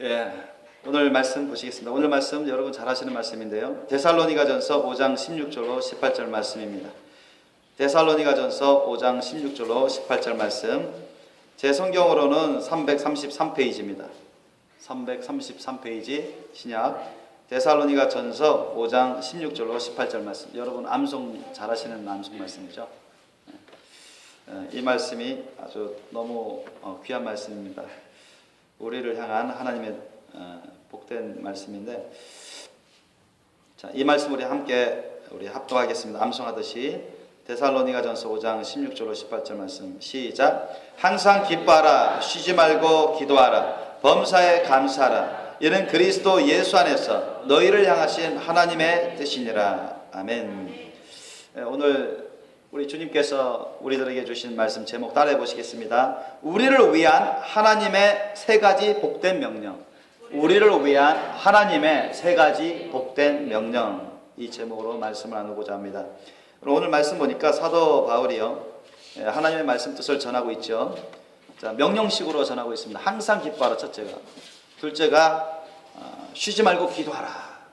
예, 오늘 말씀 보시겠습니다. 오늘 말씀 여러분 잘 아시는 말씀인데요. 데살로니가전서 5장 16절로 18절 말씀입니다. 데살로니가전서 5장 16절로 18절 말씀. 제 성경으로는 333페이지입니다. 333페이지 신약 데살로니가전서 5장 16절로 18절 말씀. 여러분 암송 잘 하시는 암송 말씀이죠. 이 말씀이 아주 너무 귀한 말씀입니다. 우리를 향한 하나님의 복된 말씀인데, 자, 이 말씀 우리 함께 합독하겠습니다. 암송하듯이 데살로니가전서 5장 16절로 18절 말씀 시작. 항상 기뻐하라, 쉬지 말고 기도하라, 범사에 감사하라. 이는 그리스도 예수 안에서 너희를 향하신 하나님의 뜻이니라. 아멘. 오늘 우리 주님께서 우리들에게 주신 말씀 제목 따라해 보시겠습니다. 우리를 위한 하나님의 세 가지 복된 명령. 우리를 위한 하나님의 세 가지 복된 명령. 이 제목으로 말씀을 나누고자 합니다. 오늘 말씀 보니까 사도 바울이요, 하나님의 말씀 뜻을 전하고 있죠. 자, 명령식으로 전하고 있습니다. 항상 기뻐하라, 첫째가. 둘째가 쉬지 말고 기도하라.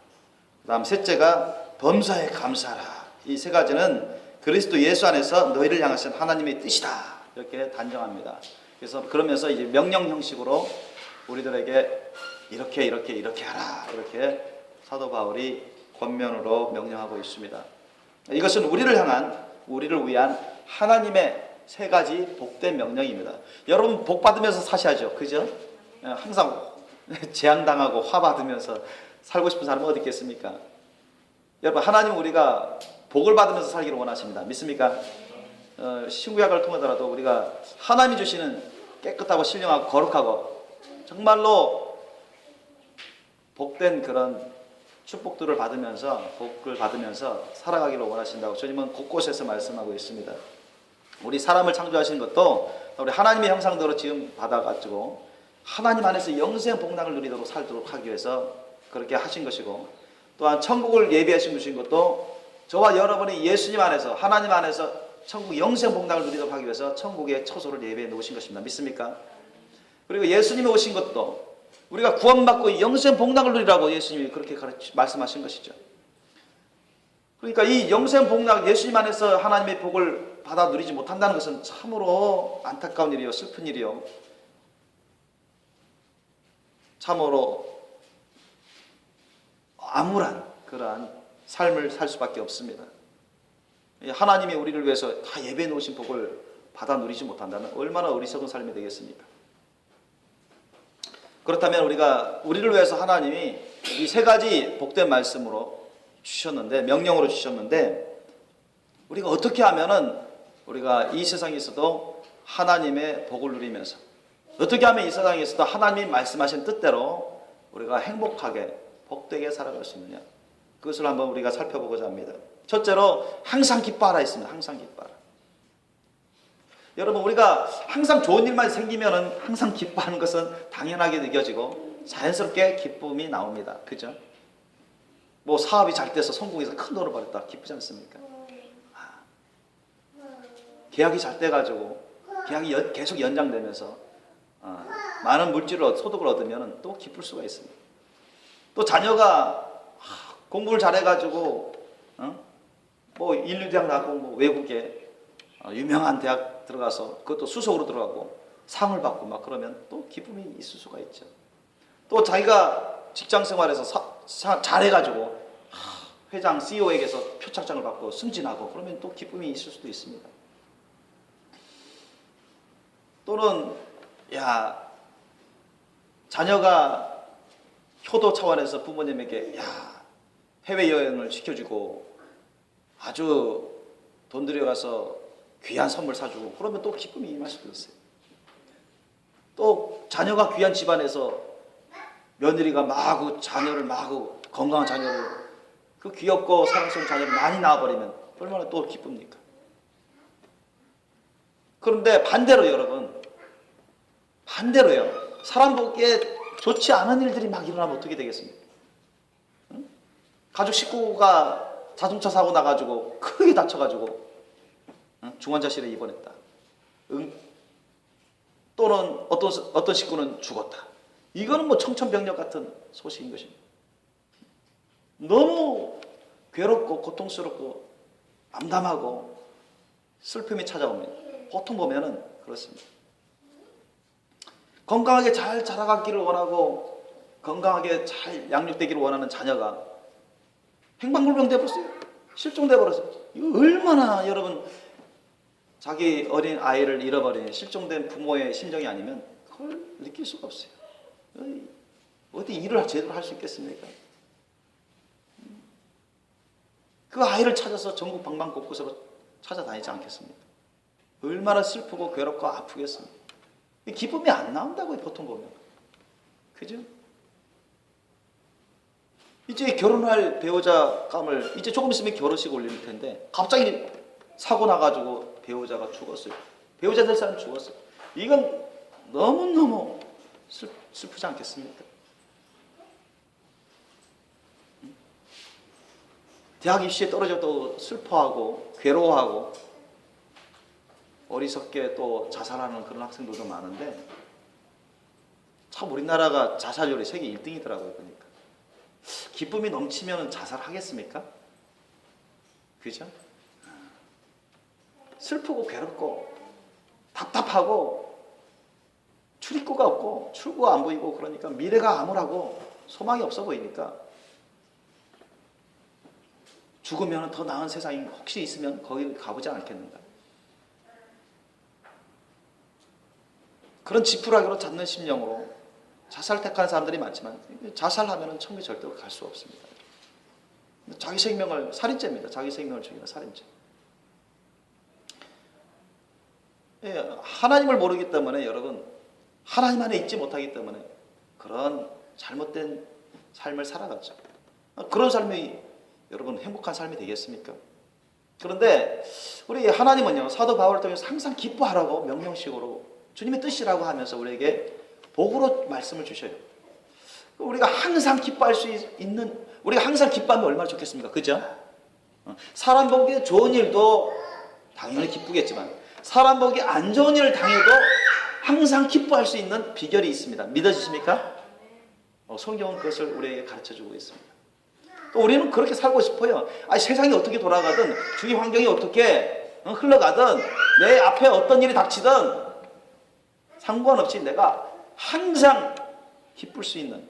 그 다음 셋째가 범사에 감사하라. 이 세 가지는 그리스도 예수 안에서 너희를 향하신 하나님의 뜻이다, 이렇게 단정합니다. 그래서 그러면서 이제 명령 형식으로 우리들에게 이렇게 하라, 이렇게 사도 바울이 권면으로 명령하고 있습니다. 이것은 우리를 위한 하나님의 세 가지 복된 명령입니다. 여러분 복 받으면서 사셔야죠, 그죠? 항상 재앙당하고 화 받으면서 살고 싶은 사람은 어디 있겠습니까? 여러분, 하나님 우리가 복을 받으면서 살기를 원하십니다. 믿습니까? 신구약을 통하더라도 우리가 하나님이 주시는 깨끗하고 신령하고 거룩하고 정말로 복된 그런 축복들을 받으면서, 복을 받으면서 살아가기를 원하신다고 주님은 곳곳에서 말씀하고 있습니다. 우리 사람을 창조하신 것도 우리 하나님의 형상대로 지금 받아가지고 하나님 안에서 영생 복락을 누리도록 살도록 하기 위해서 그렇게 하신 것이고, 또한 천국을 예비하신 것도 저와 여러분이 예수님 안에서, 하나님 안에서 천국 영생 복락을 누리도록 하기 위해서 천국의 처소를 예비해 놓으신 것입니다. 믿습니까? 그리고 예수님이 오신 것도 우리가 구원받고 영생 복락을 누리라고 예수님이 그렇게 말씀하신 것이죠. 그러니까 이 영생 복락, 예수님 안에서 하나님의 복을 받아 누리지 못한다는 것은 참으로 안타까운 일이요, 슬픈 일이요, 참으로 암울한 그러한 삶을 살 수밖에 없습니다. 하나님이 우리를 위해서 다 예배해 놓으신 복을 받아 누리지 못한다면 얼마나 어리석은 삶이 되겠습니까? 그렇다면 우리를 위해서 하나님이 이 세 가지 복된 말씀으로 주셨는데, 명령으로 주셨는데, 우리가 어떻게 하면은 우리가 이 세상에서도 하나님의 복을 누리면서, 어떻게 하면 이 세상에서도 하나님이 말씀하신 뜻대로 우리가 행복하게 복되게 살아갈 수 있느냐, 그것을 한번 우리가 살펴보고자 합니다. 첫째로 항상 기뻐하라 했습니다. 항상 기뻐하라. 여러분, 우리가 항상 좋은 일만 생기면은 항상 기뻐하는 것은 당연하게 느껴지고 자연스럽게 기쁨이 나옵니다. 그죠? 뭐 사업이 잘 돼서 성공해서 큰 돈을 벌었다, 기쁘지 않습니까? 계약이 잘 돼가지고 계약이 계속 연장되면서 많은 물질을, 소득을 얻으면 또 기쁠 수가 있습니다. 또 자녀가 공부를 잘해가지고 뭐 인류대학 나고 뭐 외국에 유명한 대학 들어가서 그것도 수석으로 들어가고 상을 받고 막 그러면 또 기쁨이 있을 수가 있죠. 또 자기가 직장 생활에서 잘해가지고 회장, CEO에게서 표창장을 받고 승진하고 그러면 또 기쁨이 있을 수도 있습니다. 또는 자녀가 효도 차원에서 부모님에게 해외여행을 시켜주고 아주 돈 들여가서 귀한 선물 사주고 그러면 또 기쁨이 임할 수도 있어요. 또 자녀가 귀한 집안에서 며느리가 마구 자녀를 건강한 자녀를, 그 귀엽고 사랑스러운 자녀를 많이 낳아버리면 얼마나 또 기쁩니까? 그런데 반대로 여러분, 반대로요, 사람 보기에 좋지 않은 일들이 막 일어나면 어떻게 되겠습니까? 가족 식구가 자동차 사고 나가지고 크게 다쳐가지고 중환자실에 입원했다. 또는 어떤 식구는 죽었다. 이거는 뭐 청천벽력 같은 소식인 것입니다. 너무 괴롭고 고통스럽고 암담하고 슬픔이 찾아옵니다. 보통 보면은 그렇습니다. 건강하게 잘 자라가기를 원하고 건강하게 잘 양육되기를 원하는 자녀가 행방불명 돼버렸어요. 실종돼 버렸어요. 이거 얼마나 여러분 자기 어린 아이를 잃어버린 실종된 부모의 심정이 아니면 그걸 느낄 수가 없어요. 어디 일을 제대로 할 수 있겠습니까? 그 아이를 찾아서 전국 방방곳곳으로 찾아다니지 않겠습니까? 얼마나 슬프고 괴롭고 아프겠습니까? 기쁨이 안 나온다고요, 보통 보면. 그죠? 이제 결혼할 배우자 감을 이제 조금 있으면 결혼식 올릴 텐데 갑자기 사고 나가지고 배우자가 죽었어요. 배우자 될 사람 죽었어요. 이건 너무너무 슬프지 않겠습니까? 대학 입시에 떨어져도 슬퍼하고 괴로워하고 어리석게 또 자살하는 그런 학생들도 많은데 참 우리나라가 자살률이 세계 1등이더라고요. 그러니까 기쁨이 넘치면 자살하겠습니까? 그죠? 슬프고 괴롭고 답답하고 출입구가 없고 출구가 안 보이고 그러니까 미래가 암울하고 소망이 없어 보이니까 죽으면 더 나은 세상이 혹시 있으면 거기 가보지 않겠는가. 그런 지푸라기로 잡는 심령으로 자살 택하는 사람들이 많지만 자살하면 천국에 절대로 갈 수 없습니다. 자기 생명을 살인죄입니다. 자기 생명을 죽이는 살인죄. 예, 하나님을 모르기 때문에 여러분 하나님 안에 있지 못하기 때문에 그런 잘못된 삶을 살아갔죠. 그런 삶이 여러분 행복한 삶이 되겠습니까? 그런데 우리 하나님은요 사도 바울을 통해서 항상 기뻐하라고 명령식으로 주님의 뜻이라고 하면서 우리에게 복으로 말씀을 주셔요. 우리가 항상 기뻐할 수 있는 우리가 항상 기뻐하면 얼마나 좋겠습니까? 그죠? 사람 보기에 좋은 일도 당연히 기쁘겠지만 사람 보기 안 좋은 일을 당해도 항상 기뻐할 수 있는 비결이 있습니다. 믿어지십니까? 성경은 그것을 우리에게 가르쳐주고 있습니다. 또 우리는 그렇게 살고 싶어요. 세상이 어떻게 돌아가든 주위 환경이 어떻게 흘러가든 내 앞에 어떤 일이 닥치든 상관없이 내가 항상 기쁠 수 있는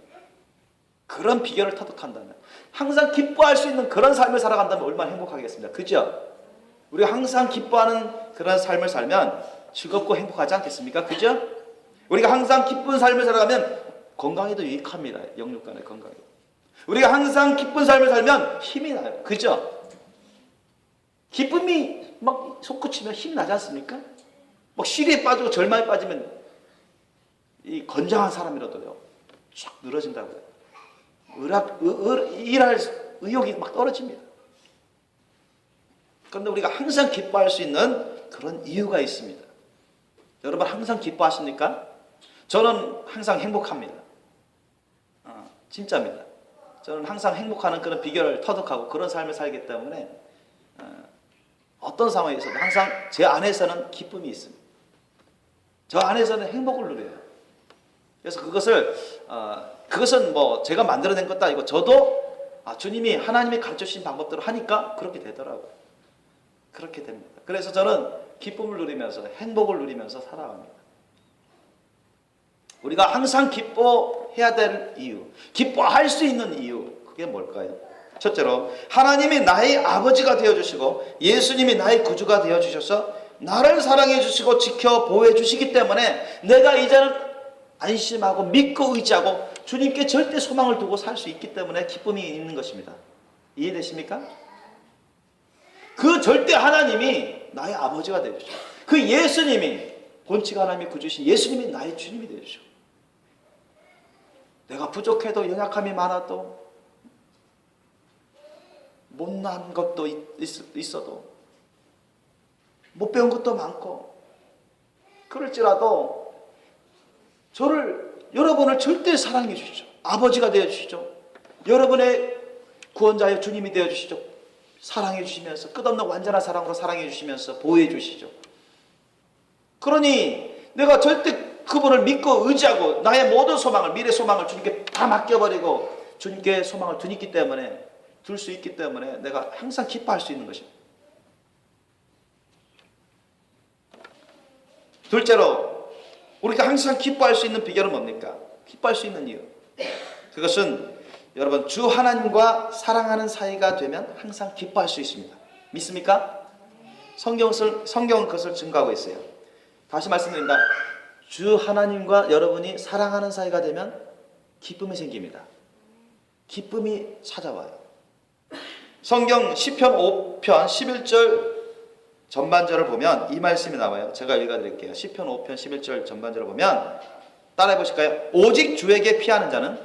그런 비결을 터득한다면 항상 기뻐할 수 있는 그런 삶을 살아간다면 얼마나 행복하겠습니까? 그죠? 우리가 항상 기뻐하는 그런 삶을 살면 즐겁고 행복하지 않겠습니까? 그죠? 우리가 항상 기쁜 삶을 살아가면 건강에도 유익합니다. 영육 간의 건강에. 우리가 항상 기쁜 삶을 살면 힘이 나요. 그죠? 기쁨이 막 솟구치면 힘이 나지 않습니까? 막 시리에 빠지고 절망에 빠지면 이 건장한 사람이라도요 쫙 늘어진다고요. 일할 의욕이 막 떨어집니다. 그런데 우리가 항상 기뻐할 수 있는 그런 이유가 있습니다. 여러분 항상 기뻐하십니까? 저는 항상 행복합니다. 진짜입니다. 저는 항상 행복하는 그런 비결을 터득하고 그런 삶을 살기 때문에 어떤 상황에서도 항상 제 안에서는 기쁨이 있습니다. 저 안에서는 행복을 누려요. 그래서 그것은 뭐 제가 만들어낸 것도 아니고 저도 주님이 하나님이 가르쳐주신 방법대로 하니까 그렇게 되더라고요. 그렇게 됩니다. 그래서 저는 기쁨을 누리면서 행복을 누리면서 살아갑니다. 우리가 항상 기뻐해야 될 이유, 기뻐할 수 있는 이유, 그게 뭘까요? 첫째로 하나님이 나의 아버지가 되어주시고 예수님이 나의 구주가 되어주셔서 나를 사랑해 주시고 지켜 보호해 주시기 때문에 내가 이제는 안심하고 믿고 의지하고 주님께 절대 소망을 두고 살 수 있기 때문에 기쁨이 있는 것입니다. 이해되십니까? 그 절대 하나님이 나의 아버지가 되어주시고 그 예수님이 본칙 하나님이 구주신 예수님이 나의 주님이 되어주시고 내가 부족해도 연약함이 많아도 못난 것도 있어도 못 배운 것도 많고 그럴지라도 여러분을 절대 사랑해 주시죠. 아버지가 되어주시죠. 여러분의 구원자여 주님이 되어주시죠. 사랑해 주시면서 끝없는 완전한 사랑으로 사랑해 주시면서 보호해 주시죠. 그러니 내가 절대 그분을 믿고 의지하고 나의 모든 소망을, 미래 소망을 주님께 다 맡겨버리고 주님께 소망을 두기 때문에, 둘 수 있기 때문에 내가 항상 기뻐할 수 있는 것입니다. 둘째로 우리가 항상 기뻐할 수 있는 비결은 뭡니까? 기뻐할 수 있는 이유, 그것은 여러분 주 하나님과 사랑하는 사이가 되면 항상 기뻐할 수 있습니다. 믿습니까? 성경은 그것을 증거하고 있어요. 다시 말씀드립니다. 주 하나님과 여러분이 사랑하는 사이가 되면 기쁨이 생깁니다. 기쁨이 찾아와요. 성경 시편 5편 11절 전반절을 보면 이 말씀이 나와요. 제가 읽어드릴게요. 시편 5편 11절 전반절을 보면 따라해 보실까요? 오직 주에게 피하는 자는,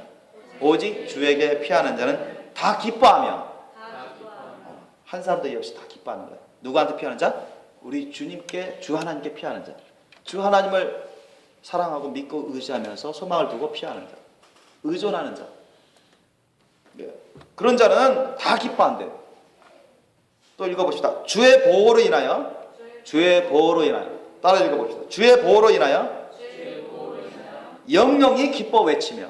오직 주에게 피하는 자는 다 기뻐하며, 한 사람도 없이 다 기뻐하는 거예요. 누구한테 피하는 자? 우리 주님께, 주 하나님께 피하는 자. 주 하나님을 사랑하고 믿고 의지하면서 소망을 두고 피하는 자, 의존하는 자, 그런 자는 다 기뻐한대요. 또 읽어봅시다. 주의 보호로 인하여, 주의 보호로 인하여, 따라 읽어봅시다. 주의 보호로 인하여 영영이 기뻐 외치며.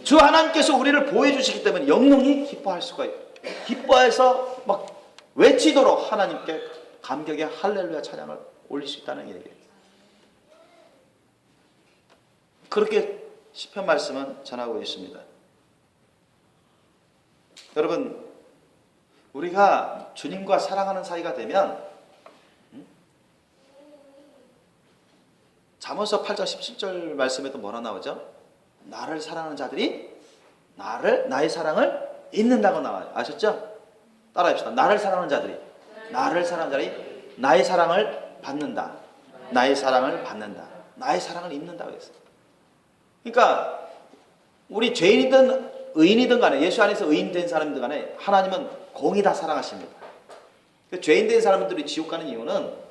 주 하나님께서 우리를 보호해 주시기 때문에 영영이 기뻐할 수가 있어요. 기뻐해서 막 외치도록 하나님께 감격의 할렐루야 찬양을 올릴 수 있다는 얘기예요. 그렇게 시편 말씀은 전하고 있습니다. 여러분, 우리가 주님과 사랑하는 사이가 되면 잠언서 8장 17절 말씀에도 뭐라 나오죠? 나를 사랑하는 자들이 나의 사랑을 잊는다고 나와요. 아셨죠? 따라합시다. 나를 사랑하는 자들이 나의 사랑을 받는다. 나의 사랑을 받는다. 나의 사랑을 잊는다고 했어요. 그러니까 우리 죄인이든 의인이든 간에, 예수 안에서 의인된 사람이든 간에 하나님은 공이 다 사랑하십니다. 죄인된 사람들이 지옥 가는 이유는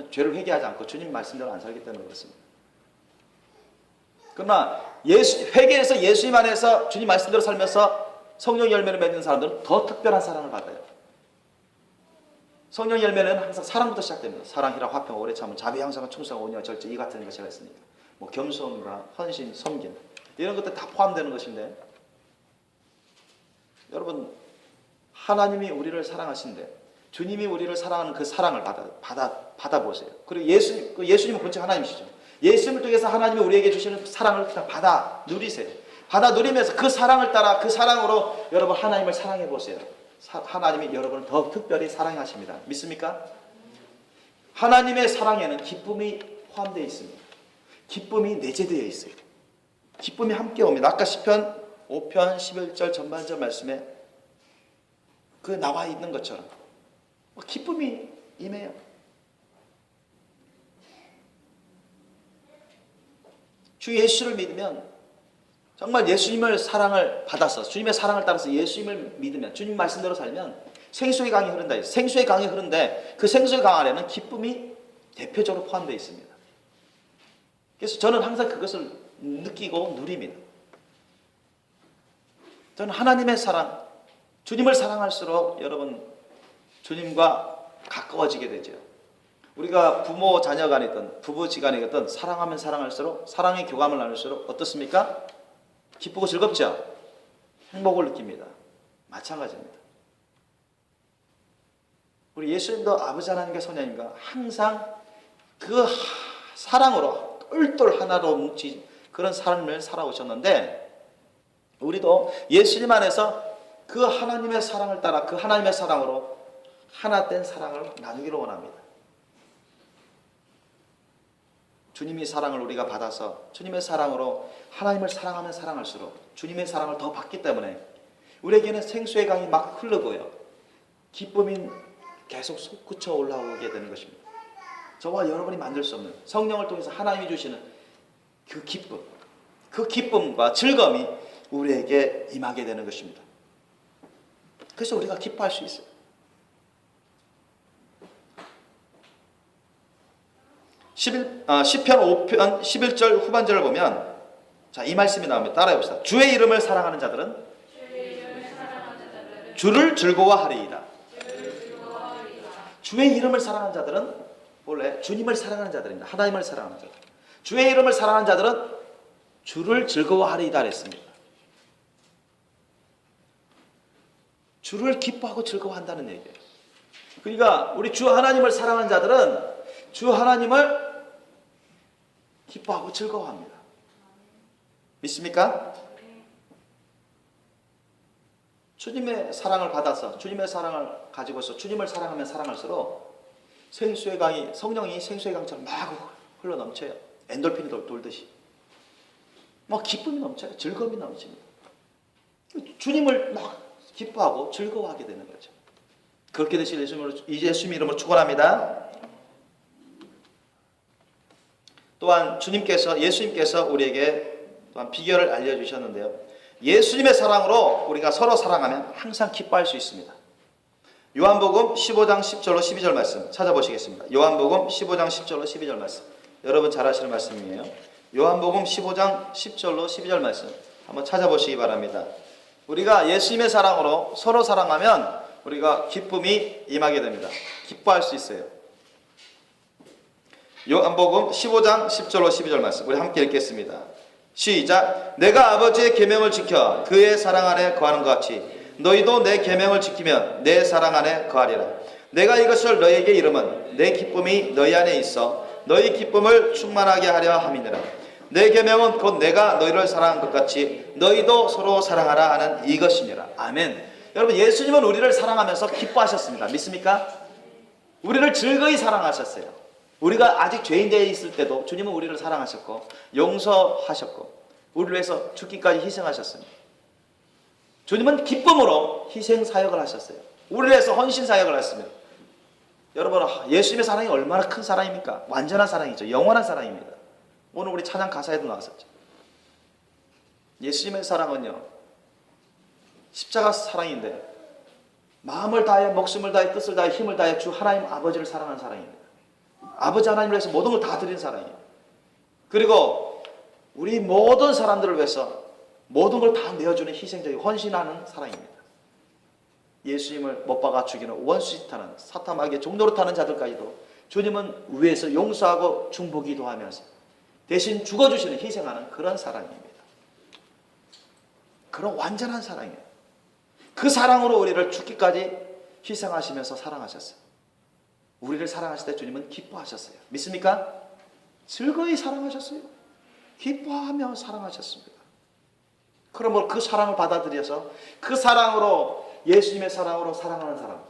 죄를 회개하지 않고 주님 말씀대로 안 살기 때문에 그렇습니다. 그러나 회개해서 예수님 안에서 주님 말씀대로 살면서 성령 열매를 맺는 사람들은 더 특별한 사랑을 받아요. 성령 열매는 항상 사랑부터 시작됩니다. 사랑, 희락, 화평, 오래 참음, 자비, 양성은, 충성, 온유와 절제, 이 같은 것이 있으니까 뭐 겸손과 헌신, 섬김 이런 것들 다 포함되는 것인데, 여러분 하나님이 우리를 사랑하신데 주님이 우리를 사랑하는 그 사랑을 받아보세요. 그리고 예수님은 본체 하나님이시죠. 예수님을 통해서 하나님이 우리에게 주시는 사랑을 그냥 받아 누리세요. 받아 누리면서 그 사랑을 따라 그 사랑으로 여러분 하나님을 사랑해 보세요. 하나님이 여러분을 더 특별히 사랑하십니다. 믿습니까? 하나님의 사랑에는 기쁨이 포함되어 있습니다. 기쁨이 내재되어 있어요. 기쁨이 함께 옵니다. 아까 시편 5편 11절 전반절 말씀에 그 나와 있는 것처럼 기쁨이 임해요. 주 예수를 믿으면, 정말 예수님을 사랑을 받아서 주님의 사랑을 따라서 예수님을 믿으면, 주님 말씀대로 살면 생수의 강이 흐른다. 생수의 강이 흐른데 그 생수의 강 안에는 기쁨이 대표적으로 포함되어 있습니다. 그래서 저는 항상 그것을 느끼고 누립니다. 저는 하나님의 사랑, 주님을 사랑할수록 여러분 주님과 가까워지게 되죠. 우리가 부모 자녀 간이든 부부지간이든 사랑하면 사랑할수록, 사랑의 교감을 나눌수록 어떻습니까? 기쁘고 즐겁죠? 행복을 느낍니다. 마찬가지입니다. 우리 예수님도 아버지 하나님과 성령님과 항상 그 사랑으로 똘똘 하나로 뭉친 그런 삶을 살아오셨는데, 우리도 예수님 안에서 그 하나님의 사랑을 따라 그 하나님의 사랑으로 하나 된 사랑을 나누기를 원합니다. 주님의 사랑을 우리가 받아서 주님의 사랑으로 하나님을 사랑하면 사랑할수록 주님의 사랑을 더 받기 때문에 우리에게는 생수의 강이 막 흐르고요, 기쁨이 계속 솟구쳐 올라오게 되는 것입니다. 저와 여러분이 만들 수 없는, 성령을 통해서 하나님이 주시는 그 기쁨, 그 기쁨과 즐거움이 우리에게 임하게 되는 것입니다. 그래서 우리가 기뻐할 수 있어요. 시편 5편 11절 후반절을 보면 자, 이 말씀이 나옵니다. 따라해 봅시다. 주의 이름을 사랑하는 자들은 주를 즐거워하리이다. 주의 이름을 사랑하는 자들은 원래 주님을 사랑하는 자들입니다. 하나님을 사랑하는 자들. 주의 이름을 사랑하는 자들은 주를 즐거워하리이다 그랬습니다. 주를 기뻐하고 즐거워한다는 얘기예요. 그러니까 우리 주 하나님을 사랑하는 자들은 주 하나님을 기뻐하고 즐거워합니다. 믿습니까? 주님의 사랑을 받아서 주님의 사랑을 가지고서 주님을 사랑하면 사랑할수록 생수의 강이 성령이 생수의 강처럼 막 흘러 넘쳐요. 엔돌핀이 돌듯이 막 기쁨이 넘쳐요. 즐거움이 넘칩니다. 주님을 막 기뻐하고 즐거워하게 되는 거죠. 그렇게 되실 예수님 이름으로 축원합니다. 또한 예수님께서 우리에게 또한 비결을 알려주셨는데요. 예수님의 사랑으로 우리가 서로 사랑하면 항상 기뻐할 수 있습니다. 요한복음 15장 10절로 12절 말씀 찾아보시겠습니다. 요한복음 15장 10절로 12절 말씀. 여러분 잘 아시는 말씀이에요. 요한복음 15장 10절로 12절 말씀 한번 찾아보시기 바랍니다. 우리가 예수님의 사랑으로 서로 사랑하면 우리가 기쁨이 임하게 됩니다. 기뻐할 수 있어요. 요한복음 15장 10절로 12절 말씀 우리 함께 읽겠습니다. 시작. 내가 아버지의 계명을 지켜 그의 사랑 안에 거하는 것 같이 너희도 내 계명을 지키면 내 사랑 안에 거하리라. 내가 이것을 너희에게 이름은 내 기쁨이 너희 안에 있어 너희 기쁨을 충만하게 하려 함이니라. 내 계명은 곧 내가 너희를 사랑한 것 같이 너희도 서로 사랑하라 하는 이것이니라. 아멘. 여러분 예수님은 우리를 사랑하면서 기뻐하셨습니다. 믿습니까? 우리를 즐거이 사랑하셨어요. 우리가 아직 죄인되어 있을 때도 주님은 우리를 사랑하셨고 용서하셨고 우리를 위해서 죽기까지 희생하셨습니다. 주님은 기쁨으로 희생 사역을 하셨어요. 우리를 위해서 헌신 사역을 하셨습니다. 여러분 예수님의 사랑이 얼마나 큰 사랑입니까? 완전한 사랑이죠. 영원한 사랑입니다. 오늘 우리 찬양 가사에도 나왔었죠. 예수님의 사랑은요 십자가 사랑인데 마음을 다해 목숨을 다해 뜻을 다해 힘을 다해 주 하나님 아버지를 사랑하는 사랑입니다. 아버지 하나님을 위해서 모든 걸 다 드린 사랑이에요. 그리고 우리 모든 사람들을 위해서 모든 걸 다 내어주는 희생적인 헌신하는 사랑입니다. 예수님을 못 박아 죽이는 원수짓하는 사탄 마귀의 종노릇 하는 자들까지도 주님은 위에서 용서하고 중보기도 하면서 대신 죽어주시는 희생하는 그런 사랑입니다. 그런 완전한 사랑이에요. 그 사랑으로 우리를 죽기까지 희생하시면서 사랑하셨어요. 우리를 사랑하실 때 주님은 기뻐하셨어요. 믿습니까? 즐거이 사랑하셨어요. 기뻐하며 사랑하셨습니다. 그러므로 그 사랑을 받아들여서 그 사랑으로 예수님의 사랑으로 사랑하는 사람,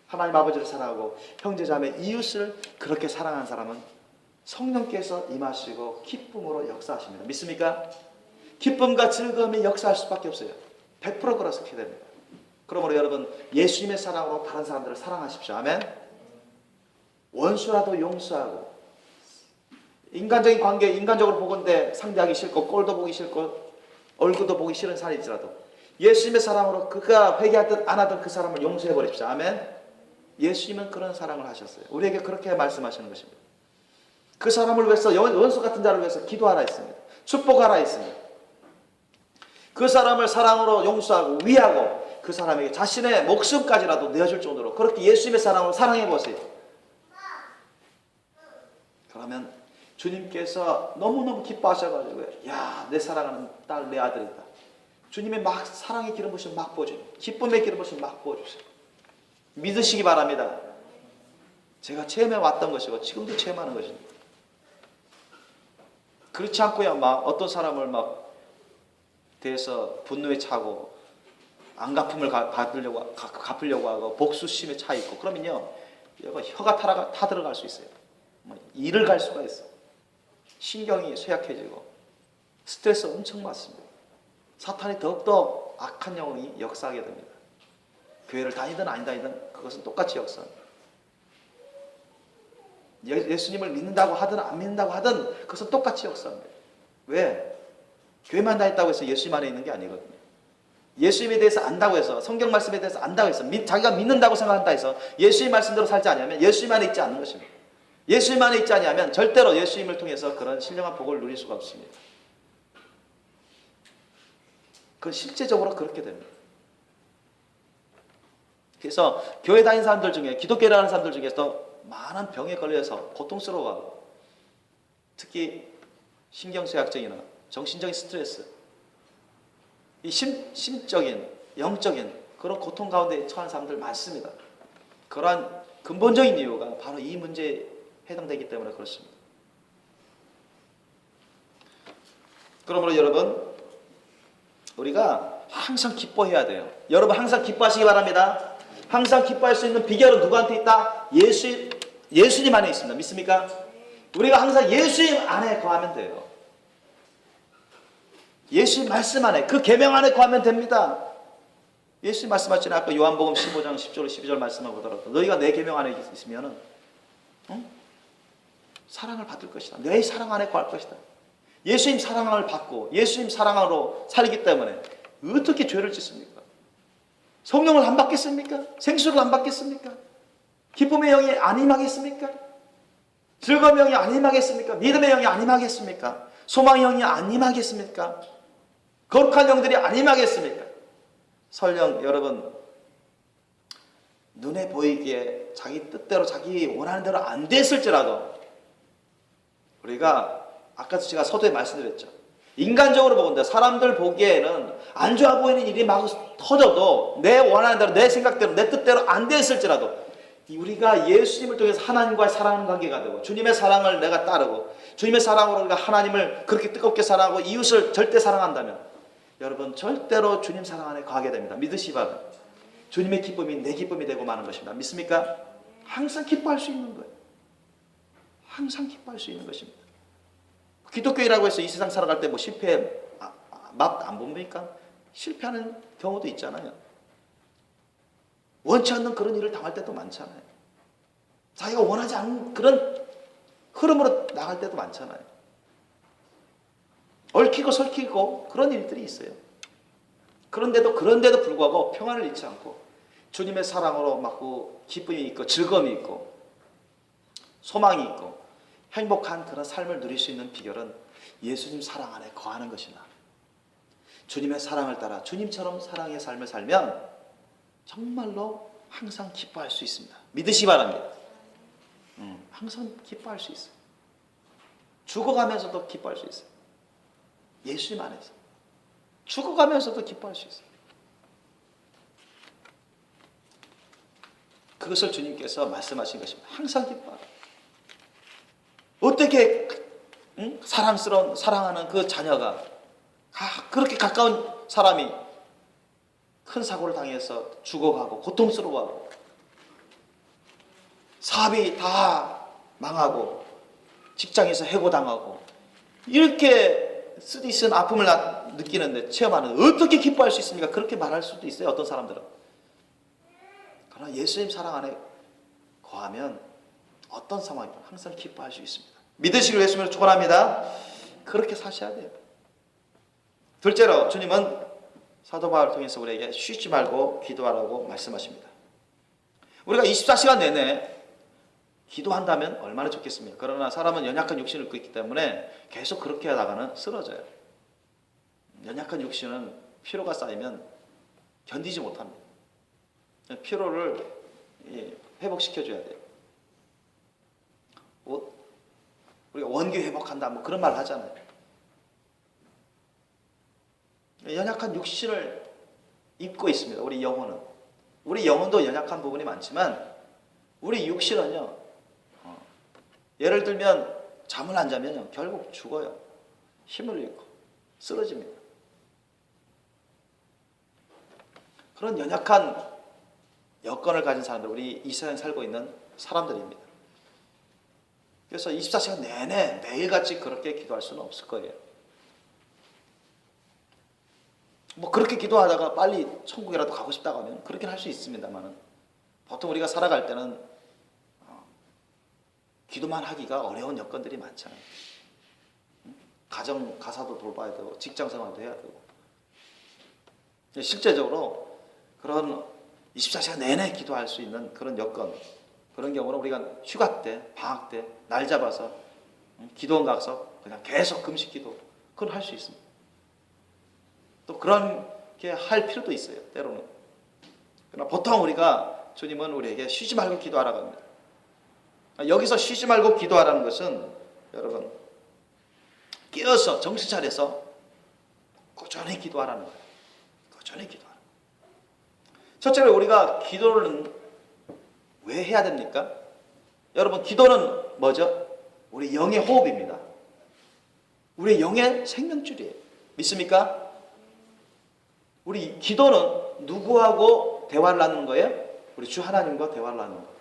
하나님 아버지를 사랑하고 형제자매 이웃을 그렇게 사랑하는 사람은 성령께서 임하시고 기쁨으로 역사하십니다. 믿습니까? 기쁨과 즐거움이 역사할 수밖에 없어요. 100% 그렇게 됩니다. 그러므로 여러분 예수님의 사랑으로 다른 사람들을 사랑하십시오. 아멘. 원수라도 용서하고 인간적인 관계 인간적으로 보건대 상대하기 싫고 꼴도 보기 싫고 얼굴도 보기 싫은 사람일지라도 예수님의 사랑으로 그가 회개하든 안 하든 그 사람을 용서해 버립시다. 아멘. 예수님은 그런 사랑을 하셨어요. 우리에게 그렇게 말씀하시는 것입니다. 그 사람을 위해서 원수 같은 자를 위해서 기도하라 했습니다. 축복하라 했습니다. 그 사람을 사랑으로 용서하고 위하고 그 사람에게 자신의 목숨까지라도 내어줄 정도로 그렇게 예수님의 사랑으로 사랑해 보세요. 그러면 주님께서 너무너무 기뻐하셔가지고 야, 내 사랑하는 딸, 내 아들이다. 주님의 막 사랑의 기름 부으시면 막 부어줘요. 기쁨의 기름 부으시면 막 부어주세요. 믿으시기 바랍니다. 제가 체험해 왔던 것이고 지금도 체험하는 것입니다. 그렇지 않고야 막 어떤 사람을 막 대해서 분노에 차고 안갚음을 갚으려고 하고 복수심에 차 있고 그러면요 혀가 타들어갈 수 있어요. 이를 갈 수가 있어. 신경이 쇠약해지고 스트레스 엄청 받습니다. 사탄이 더욱더 악한 영혼이 역사하게 됩니다. 교회를 다니든 안 다니든 그것은 똑같이 역사합니다. 예수님을 믿는다고 하든 안 믿는다고 하든 그것은 똑같이 역사합니다. 왜? 교회만 다녔다고 해서 예수님 안에 있는 게 아니거든요. 예수님에 대해서 안다고 해서 성경 말씀에 대해서 안다고 해서 자기가 믿는다고 생각한다 해서 예수님 말씀대로 살지 않으면 예수님 안에 있지 않는 것입니다. 예수님 안에 있지 아니하면 절대로 예수님을 통해서 그런 신령한 복을 누릴 수가 없습니다. 그건 실제적으로 그렇게 됩니다. 그래서 교회 다니는 사람들 중에 기독교를 하는 사람들 중에서도 많은 병에 걸려서 고통스러워하고 특히 신경쇠약증이나 정신적인 스트레스, 이 심적인, 영적인 그런 고통 가운데 처한 사람들 많습니다. 그러한 근본적인 이유가 바로 이 문제에 해당되기 때문에 그렇습니다. 그러므로 여러분, 우리가 항상 기뻐해야 돼요. 여러분 항상 기뻐하시기 바랍니다. 항상 기뻐할 수 있는 비결은 누구한테 있다? 예수님 안에 있습니다. 믿습니까? 우리가 항상 예수님 안에 거하면 돼요. 예수님 말씀 안에, 그 계명 안에 거하면 됩니다. 예수님 말씀하시잖아요. 아까 요한복음 15장 10절 12절 말씀을 보더라도 너희가 내 계명 안에 있으면은 사랑을 받을 것이다. 내 사랑 안에 거할 것이다. 예수님 사랑을 받고 예수님 사랑으로 살기 때문에 어떻게 죄를 짓습니까? 성령을 안 받겠습니까? 생수를 안 받겠습니까? 기쁨의 영이 안 임하겠습니까? 즐거움의 영이 안 임하겠습니까? 믿음의 영이 안 임하겠습니까? 소망의 영이 안 임하겠습니까? 거룩한 영들이 안 임하겠습니까? 설령 여러분 눈에 보이기에 자기 뜻대로 자기 원하는 대로 안 됐을지라도 우리가 아까 제가 서두에 말씀드렸죠. 인간적으로 보건대 사람들 보기에는 안 좋아 보이는 일이 막 터져도 내 원하는 대로 내 생각대로 내 뜻대로 안 됐을지라도 우리가 예수님을 통해서 하나님과의 사랑하는 관계가 되고 주님의 사랑을 내가 따르고 주님의 사랑으로 우리가 하나님을 그렇게 뜨겁게 사랑하고 이웃을 절대 사랑한다면 여러분 절대로 주님 사랑 안에 거하게 됩니다. 믿으시기 바랍니다. 주님의 기쁨이 내 기쁨이 되고 마는 것입니다. 믿습니까? 항상 기뻐할 수 있는 거예요. 항상 기뻐할 수 있는 것입니다. 기독교인이라고 해서 이 세상 살아갈 때 뭐 실패 맛 안 봅니까? 실패하는 경우도 있잖아요. 원치 않는 그런 일을 당할 때도 많잖아요. 자기가 원하지 않는 그런 흐름으로 나갈 때도 많잖아요. 얽히고 설키고 그런 일들이 있어요. 그런데도 불구하고 평안을 잃지 않고 주님의 사랑으로 막 기쁨이 있고 즐거움이 있고 소망이 있고 행복한 그런 삶을 누릴 수 있는 비결은 예수님 사랑 안에 거하는 것이다. 주님의 사랑을 따라 주님처럼 사랑의 삶을 살면 정말로 항상 기뻐할 수 있습니다. 믿으시기 바랍니다. 항상 기뻐할 수 있어요. 죽어가면서도 기뻐할 수 있어요. 예수님 안에서 죽어가면서도 기뻐할 수 있어요. 그것을 주님께서 말씀하신 것입니다. 항상 기뻐하라. 어떻게 사랑하는 그 자녀가 그렇게 가까운 사람이 큰 사고를 당해서 죽어가고 고통스러워하고 사업이 다 망하고 직장에서 해고당하고 이렇게 쓰디쓴 아픔을 느끼는데 체험하는 어떻게 기뻐할 수 있습니까? 그렇게 말할 수도 있어요. 어떤 사람들은. 그러나 예수님 사랑 안에 거하면 어떤 상황이든 항상 기뻐할 수 있습니다. 믿으시길 예수님을 축원합니다. 그렇게 사셔야 돼요. 둘째로 주님은 사도 바울을 통해서 우리에게 쉬지 말고 기도하라고 말씀하십니다. 우리가 24시간 내내 기도한다면 얼마나 좋겠습니까? 그러나 사람은 연약한 육신을 입고 있기 때문에 계속 그렇게 하다가는 쓰러져요. 연약한 육신은 피로가 쌓이면 견디지 못합니다. 피로를 회복시켜줘야 돼요. 우리가 원기 회복한다 뭐 그런 말 하잖아요. 연약한 육신을 입고 있습니다. 우리 영혼은. 우리 영혼도 연약한 부분이 많지만 우리 육신은요. 예를 들면 잠을 안 자면요. 결국 죽어요. 힘을 잃고 쓰러집니다. 그런 연약한 여건을 가진 사람들, 우리 이 세상에 살고 있는 사람들입니다. 그래서 24시간 내내 매일같이 그렇게 기도할 수는 없을 거예요. 뭐 그렇게 기도하다가 빨리 천국이라도 가고 싶다고 하면 그렇게 할 수 있습니다만은 보통 우리가 살아갈 때는 기도만 하기가 어려운 여건들이 많잖아요. 가정 가사도 돌봐야 되고 직장 생활도 해야 되고 실제적으로 그런 24시간 내내 기도할 수 있는 그런 여건, 그런 경우는 우리가 휴가 때, 방학 때 날 잡아서 기도원 가서 그냥 계속 금식 기도 그건 할 수 있습니다. 또 그렇게 할 필요도 있어요. 때로는. 그러나 보통 우리가 주님은 우리에게 쉬지 말고 기도하라고 합니다. 여기서 쉬지 말고 기도하라는 것은 여러분 깨어서 정신 차려서 꾸준히 기도하라는 거예요. 꾸준히 기도하라. 첫째로 우리가 기도를 왜 해야 됩니까? 여러분, 기도는 뭐죠? 우리 영의 호흡입니다. 우리 영의 생명줄이에요. 믿습니까? 우리 기도는 누구하고 대화를 나누는 거예요? 우리 주 하나님과 대화를 나누는 거예요.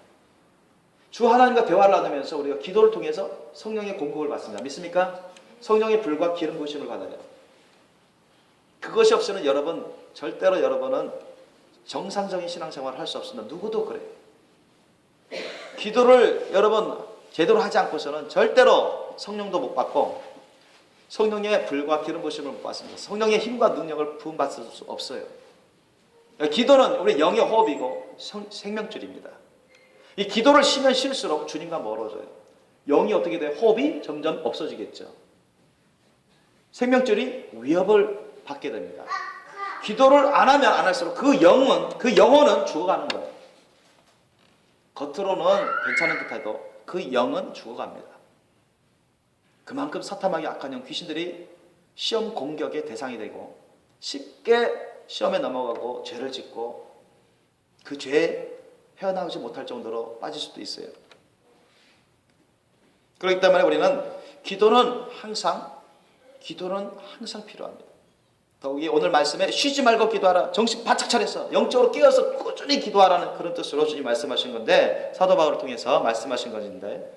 주 하나님과 대화를 나누면서 우리가 기도를 통해서 성령의 공급을 받습니다. 믿습니까? 성령의 불과 기름 부으심을 받아요. 그것이 없으면 여러분, 절대로 여러분은 정상적인 신앙생활을 할 수 없습니다. 누구도 그래요. 기도를 여러분 제대로 하지 않고서는 절대로 성령도 못 받고 성령의 불과 기름 부으심을 못 받습니다. 성령의 힘과 능력을 부음받을 수 없어요. 기도는 우리 영의 호흡이고 생명줄입니다. 이 기도를 쉬면 쉴수록 주님과 멀어져요. 영이 어떻게 돼요? 호흡이 점점 없어지겠죠. 생명줄이 위협을 받게 됩니다. 기도를 안 하면 안 할수록 그 영혼은 죽어가는 거예요. 겉으로는 괜찮은 듯해도 그 영은 죽어갑니다. 그만큼 사탄마귀 악한 영 귀신들이 시험 공격의 대상이 되고 쉽게 시험에 넘어가고 죄를 짓고 그 죄에 헤어나오지 못할 정도로 빠질 수도 있어요. 그렇기 때문에 우리는 기도는 항상 필요합니다. 더욱이 오늘 말씀에 쉬지 말고 기도하라. 정신 바짝 차려서 영적으로 깨어서 꾸준히 기도하라는 그런 뜻으로 주님 말씀하신 건데, 사도 바울을 통해서 말씀하신 것인데,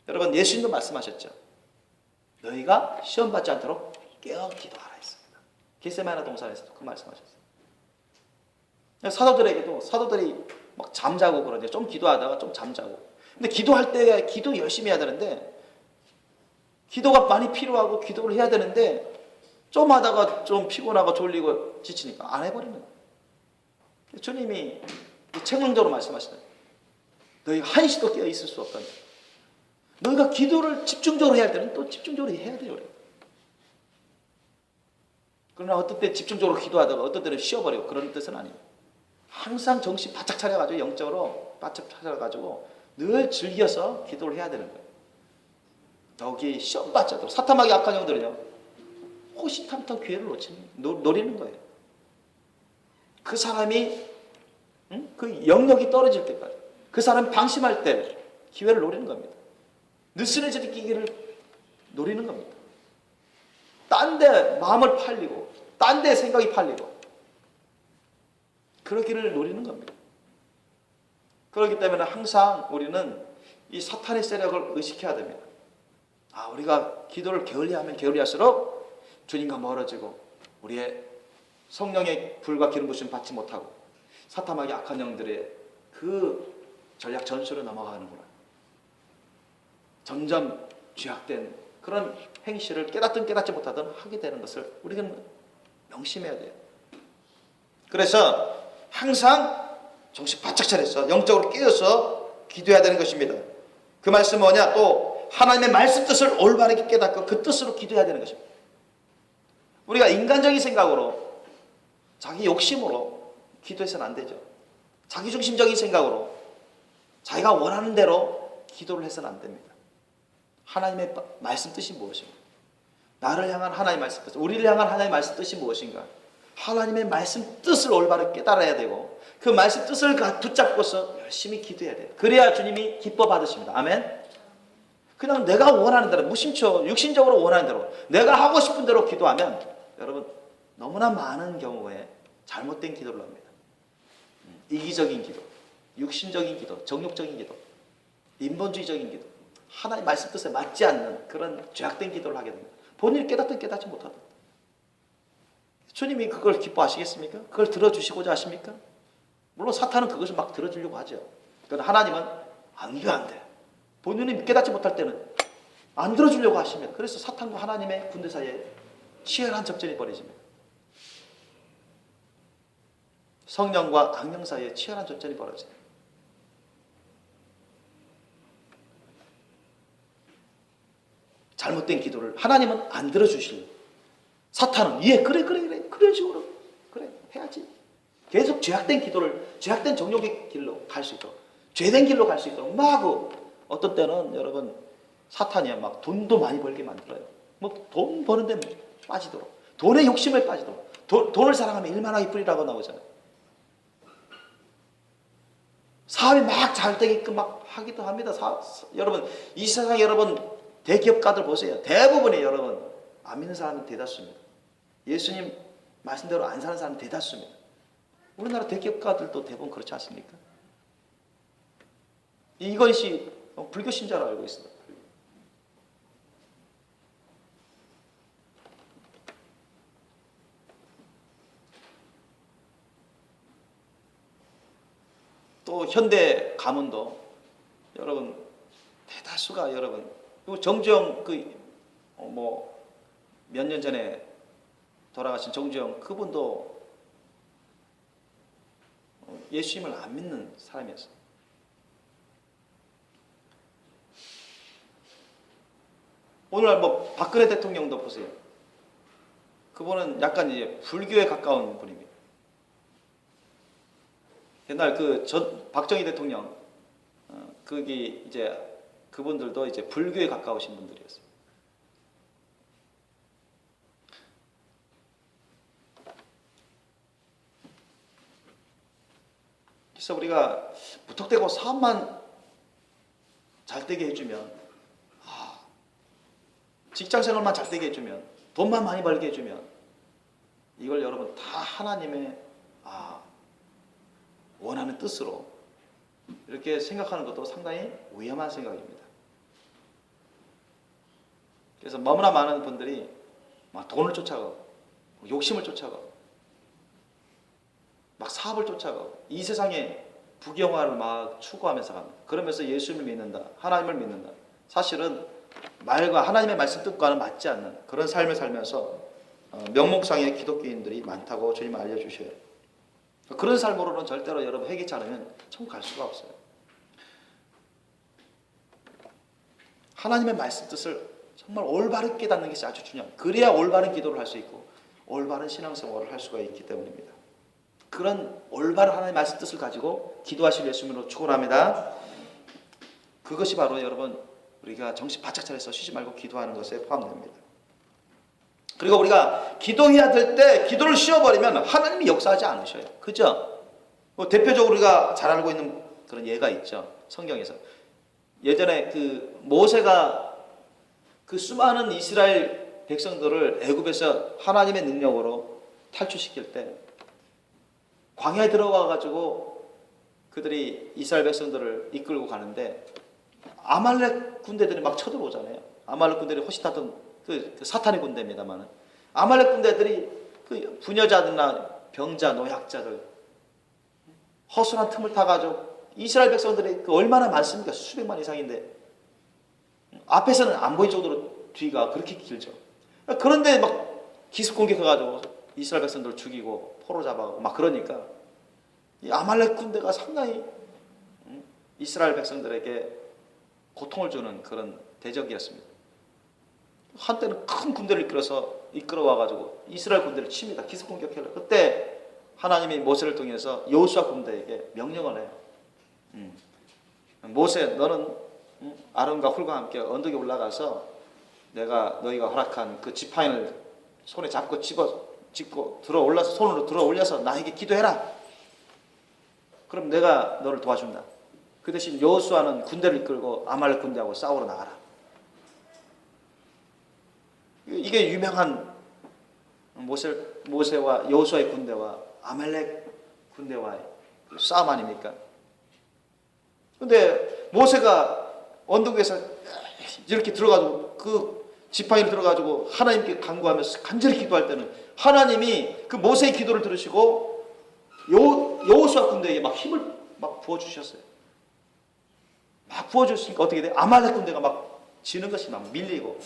여러분 예수님도 말씀하셨죠. 너희가 시험 받지 않도록 깨어 기도하라 했습니다. 겟세마네 동산에서도 그 말씀하셨어요. 사도들이 막 잠자고 그러죠. 좀 기도하다가 좀 잠자고. 근데 기도할 때 기도 열심히 해야 되는데, 기도가 많이 필요하고 기도를 해야 되는데 좀 하다가 좀 피곤하고 졸리고 지치니까 안 해버리는 거예요. 주님이 책망적으로 말씀하시잖아요. 너희가 한시도 깨어 있을 수 없다니. 너희가 기도를 집중적으로 해야 할 때는 또 집중적으로 해야 돼요. 그러나 어떤 때 집중적으로 기도하다가 어떤 때는 쉬어버리고 그런 뜻은 아니에요. 항상 정신 바짝 차려가지고 영적으로 바짝 차려가지고 늘 즐겨서 기도를 해야 되는 거예요. 더욱이 시험 받지 않도록. 사탄마귀 악한 영들은요, 호시탐탐 기회를 노리는 거예요. 그 사람이 그 영역이 떨어질 때까지, 그 사람이 방심할 때 기회를 노리는 겁니다. 느슨해지기를 노리는 겁니다. 딴 데 마음을 팔리고 딴 데 생각이 팔리고 그러기를 노리는 겁니다. 그렇기 때문에 항상 우리는 이 사탄의 세력을 의식해야 됩니다. 우리가 기도를 게을리하면 게을리할수록 주님과 멀어지고 우리의 성령의 불과 기름 부으심 받지 못하고 사탄마귀 악한 영들의 그 전략 전술을 넘어가는구나. 점점 죄악된 그런 행실을 깨닫든 깨닫지 못하든 하게 되는 것을 우리는 명심해야 돼요. 그래서 항상 정신 바짝 차려서 영적으로 깨어서 기도해야 되는 것입니다. 그 말씀은 뭐냐? 또 하나님의 말씀 뜻을 올바르게 깨닫고 그 뜻으로 기도해야 되는 것입니다. 우리가 인간적인 생각으로, 자기 욕심으로 기도해서는 안 되죠. 자기중심적인 생각으로 자기가 원하는 대로 기도를 해서는 안 됩니다. 하나님의 말씀 뜻이 무엇인가? 나를 향한 하나님의 말씀 뜻, 우리를 향한 하나님의 말씀 뜻이 무엇인가? 하나님의 말씀 뜻을 올바르게 깨달아야 되고 그 말씀 뜻을 붙잡고서 열심히 기도해야 돼요. 그래야 주님이 기뻐 받으십니다. 아멘. 그냥 내가 원하는 대로, 무심초 육신적으로 원하는 대로, 내가 하고 싶은 대로 기도하면 여러분 너무나 많은 경우에 잘못된 기도를 합니다. 이기적인 기도, 육신적인 기도, 정욕적인 기도, 인본주의적인 기도, 하나님의 말씀 뜻에 맞지 않는 그런 죄악된 기도를 하게 됩니다. 본인이 깨닫든 깨닫지 못하든. 주님이 그걸 기뻐하시겠습니까? 그걸 들어주시고자 하십니까? 물론 사탄은 그것을 막 들어주려고 하죠. 그러나 하나님은 안 돼, 안 돼. 본인이 깨닫지 못할 때는 안 들어주려고 하십니다. 그래서 사탄과 하나님의 군대 사이에 치열한 접전이 벌어집니다. 성령과 악령 사이에 치열한 접전이 벌어져요. 잘못된 기도를 하나님은 안 들어주시려고, 사탄은 그래 그런 식으로 그래 해야지. 계속 죄악된 기도를, 죄악된 정욕의 길로 갈 수 있도록, 죄된 길로 갈 수 있도록 막 어떤 때는 여러분 사탄이 막 돈도 많이 벌게 만들어요. 뭐 돈 버는데 빠지도록, 돈의 욕심에 빠지도록, 돈을 사랑하면 일만하게 뿌리라고 나오잖아요. 사업이 막 잘 되게끔 막 하기도 합니다. 여러분, 이 세상 여러분 대기업가들 보세요. 대부분의 여러분 안 믿는 사람은 대다수입니다. 예수님 말씀대로 안 사는 사람은 대다수입니다. 우리나라 대기업가들도 대부분 그렇지 않습니까? 이것이 불교 신자로 알고 있습니다. 또 현대 가문도 여러분 대다수가 여러분, 정주영 몇 년 전에 돌아가신 정주영 그분도 예수님을 안 믿는 사람이었어요. 오늘날 박근혜 대통령도 보세요. 그분은 약간 이제 불교에 가까운 분입니다. 옛날 박정희 대통령, 거기 이제 그분들도 이제 불교에 가까우신 분들이었어요. 그래서 우리가 무턱대고 사업만 잘 되게 해주면, 직장생활만 잘 되게 해주면, 돈만 많이 벌게 해주면, 이걸 여러분 다 하나님의 원하는 뜻으로 이렇게 생각하는 것도 상당히 위험한 생각입니다. 그래서 너무나 많은 분들이 막 돈을 쫓아가고, 욕심을 쫓아가고, 막 사업을 쫓아가고, 이 세상에 부경화를 막 추구하면서 갑니다. 그러면서 예수님을 믿는다, 하나님을 믿는다. 사실은 말과 하나님의 말씀 뜻과는 맞지 않는 그런 삶을 살면서 명목상의 기독교인들이 많다고 주님 알려주셔요. 그런 삶으로는 절대로 여러분 회개치 않으면 천국 갈 수가 없어요. 하나님의 말씀 뜻을 정말 올바르게 깨닫는 것이 아주 중요합니다. 그래야 올바른 기도를 할 수 있고 올바른 신앙생활을 할 수가 있기 때문입니다. 그런 올바른 하나님의 말씀 뜻을 가지고 기도하실 예수님으로 축원합니다. 그것이 바로 여러분 우리가 정신 바짝 차려서 쉬지 말고 기도하는 것에 포함됩니다. 그리고 우리가 기도해야 될 때 기도를 쉬어버리면 하나님이 역사하지 않으셔요. 그죠? 대표적으로 우리가 잘 알고 있는 그런 예가 있죠. 성경에서. 예전에 모세가 수많은 이스라엘 백성들을 애굽에서 하나님의 능력으로 탈출시킬 때 광야에 들어가 가지고 그들이 이스라엘 백성들을 이끌고 가는데 아말렉 군대들이 막 쳐들어오잖아요. 아말렉 군대들이 호시타던 사탄의 군대입니다만은 아말렉 군대들이 부녀자들이나 병자, 노약자들 허술한 틈을 타가지고 이스라엘 백성들이 얼마나 많습니까? 수백만 이상인데 앞에서는 안 보일 정도로 뒤가 그렇게 길죠. 그런데 막 기습 공격해가지고 이스라엘 백성들을 죽이고 포로 잡아가고 막 그러니까 이 아말렉 군대가 상당히 이스라엘 백성들에게 고통을 주는 그런 대적이었습니다. 한때는 큰 군대를 이끌어와가지고 이스라엘 군대를 칩니다. 기습 공격해요. 그때 하나님이 모세를 통해서 여호수아 군대에게 명령을 해요. 모세, 너는 아론과 훌과 함께 언덕에 올라가서 내가 너희가 허락한 그 지팡이를 손에 잡고 짚고 손으로 들어 올려서 나에게 기도해라. 그럼 내가 너를 도와준다. 그 대신 여호수아는 군대를 이끌고 아말렉 군대하고 싸우러 나가라. 이게 유명한 모세와 여호수아의 군대와 아말렉 군대와의 싸움 아닙니까? 근데 모세가 언덕 위에서 이렇게 들어가지고 그 지팡이를 들어가지고 하나님께 간구하면서 간절히 기도할 때는 하나님이 그 모세의 기도를 들으시고 여호수아 군대에게 막 힘을 막 부어주셨어요. 막 부어줬으니까 어떻게 돼? 아말렉 군대가 막 지는 것이 막 밀리고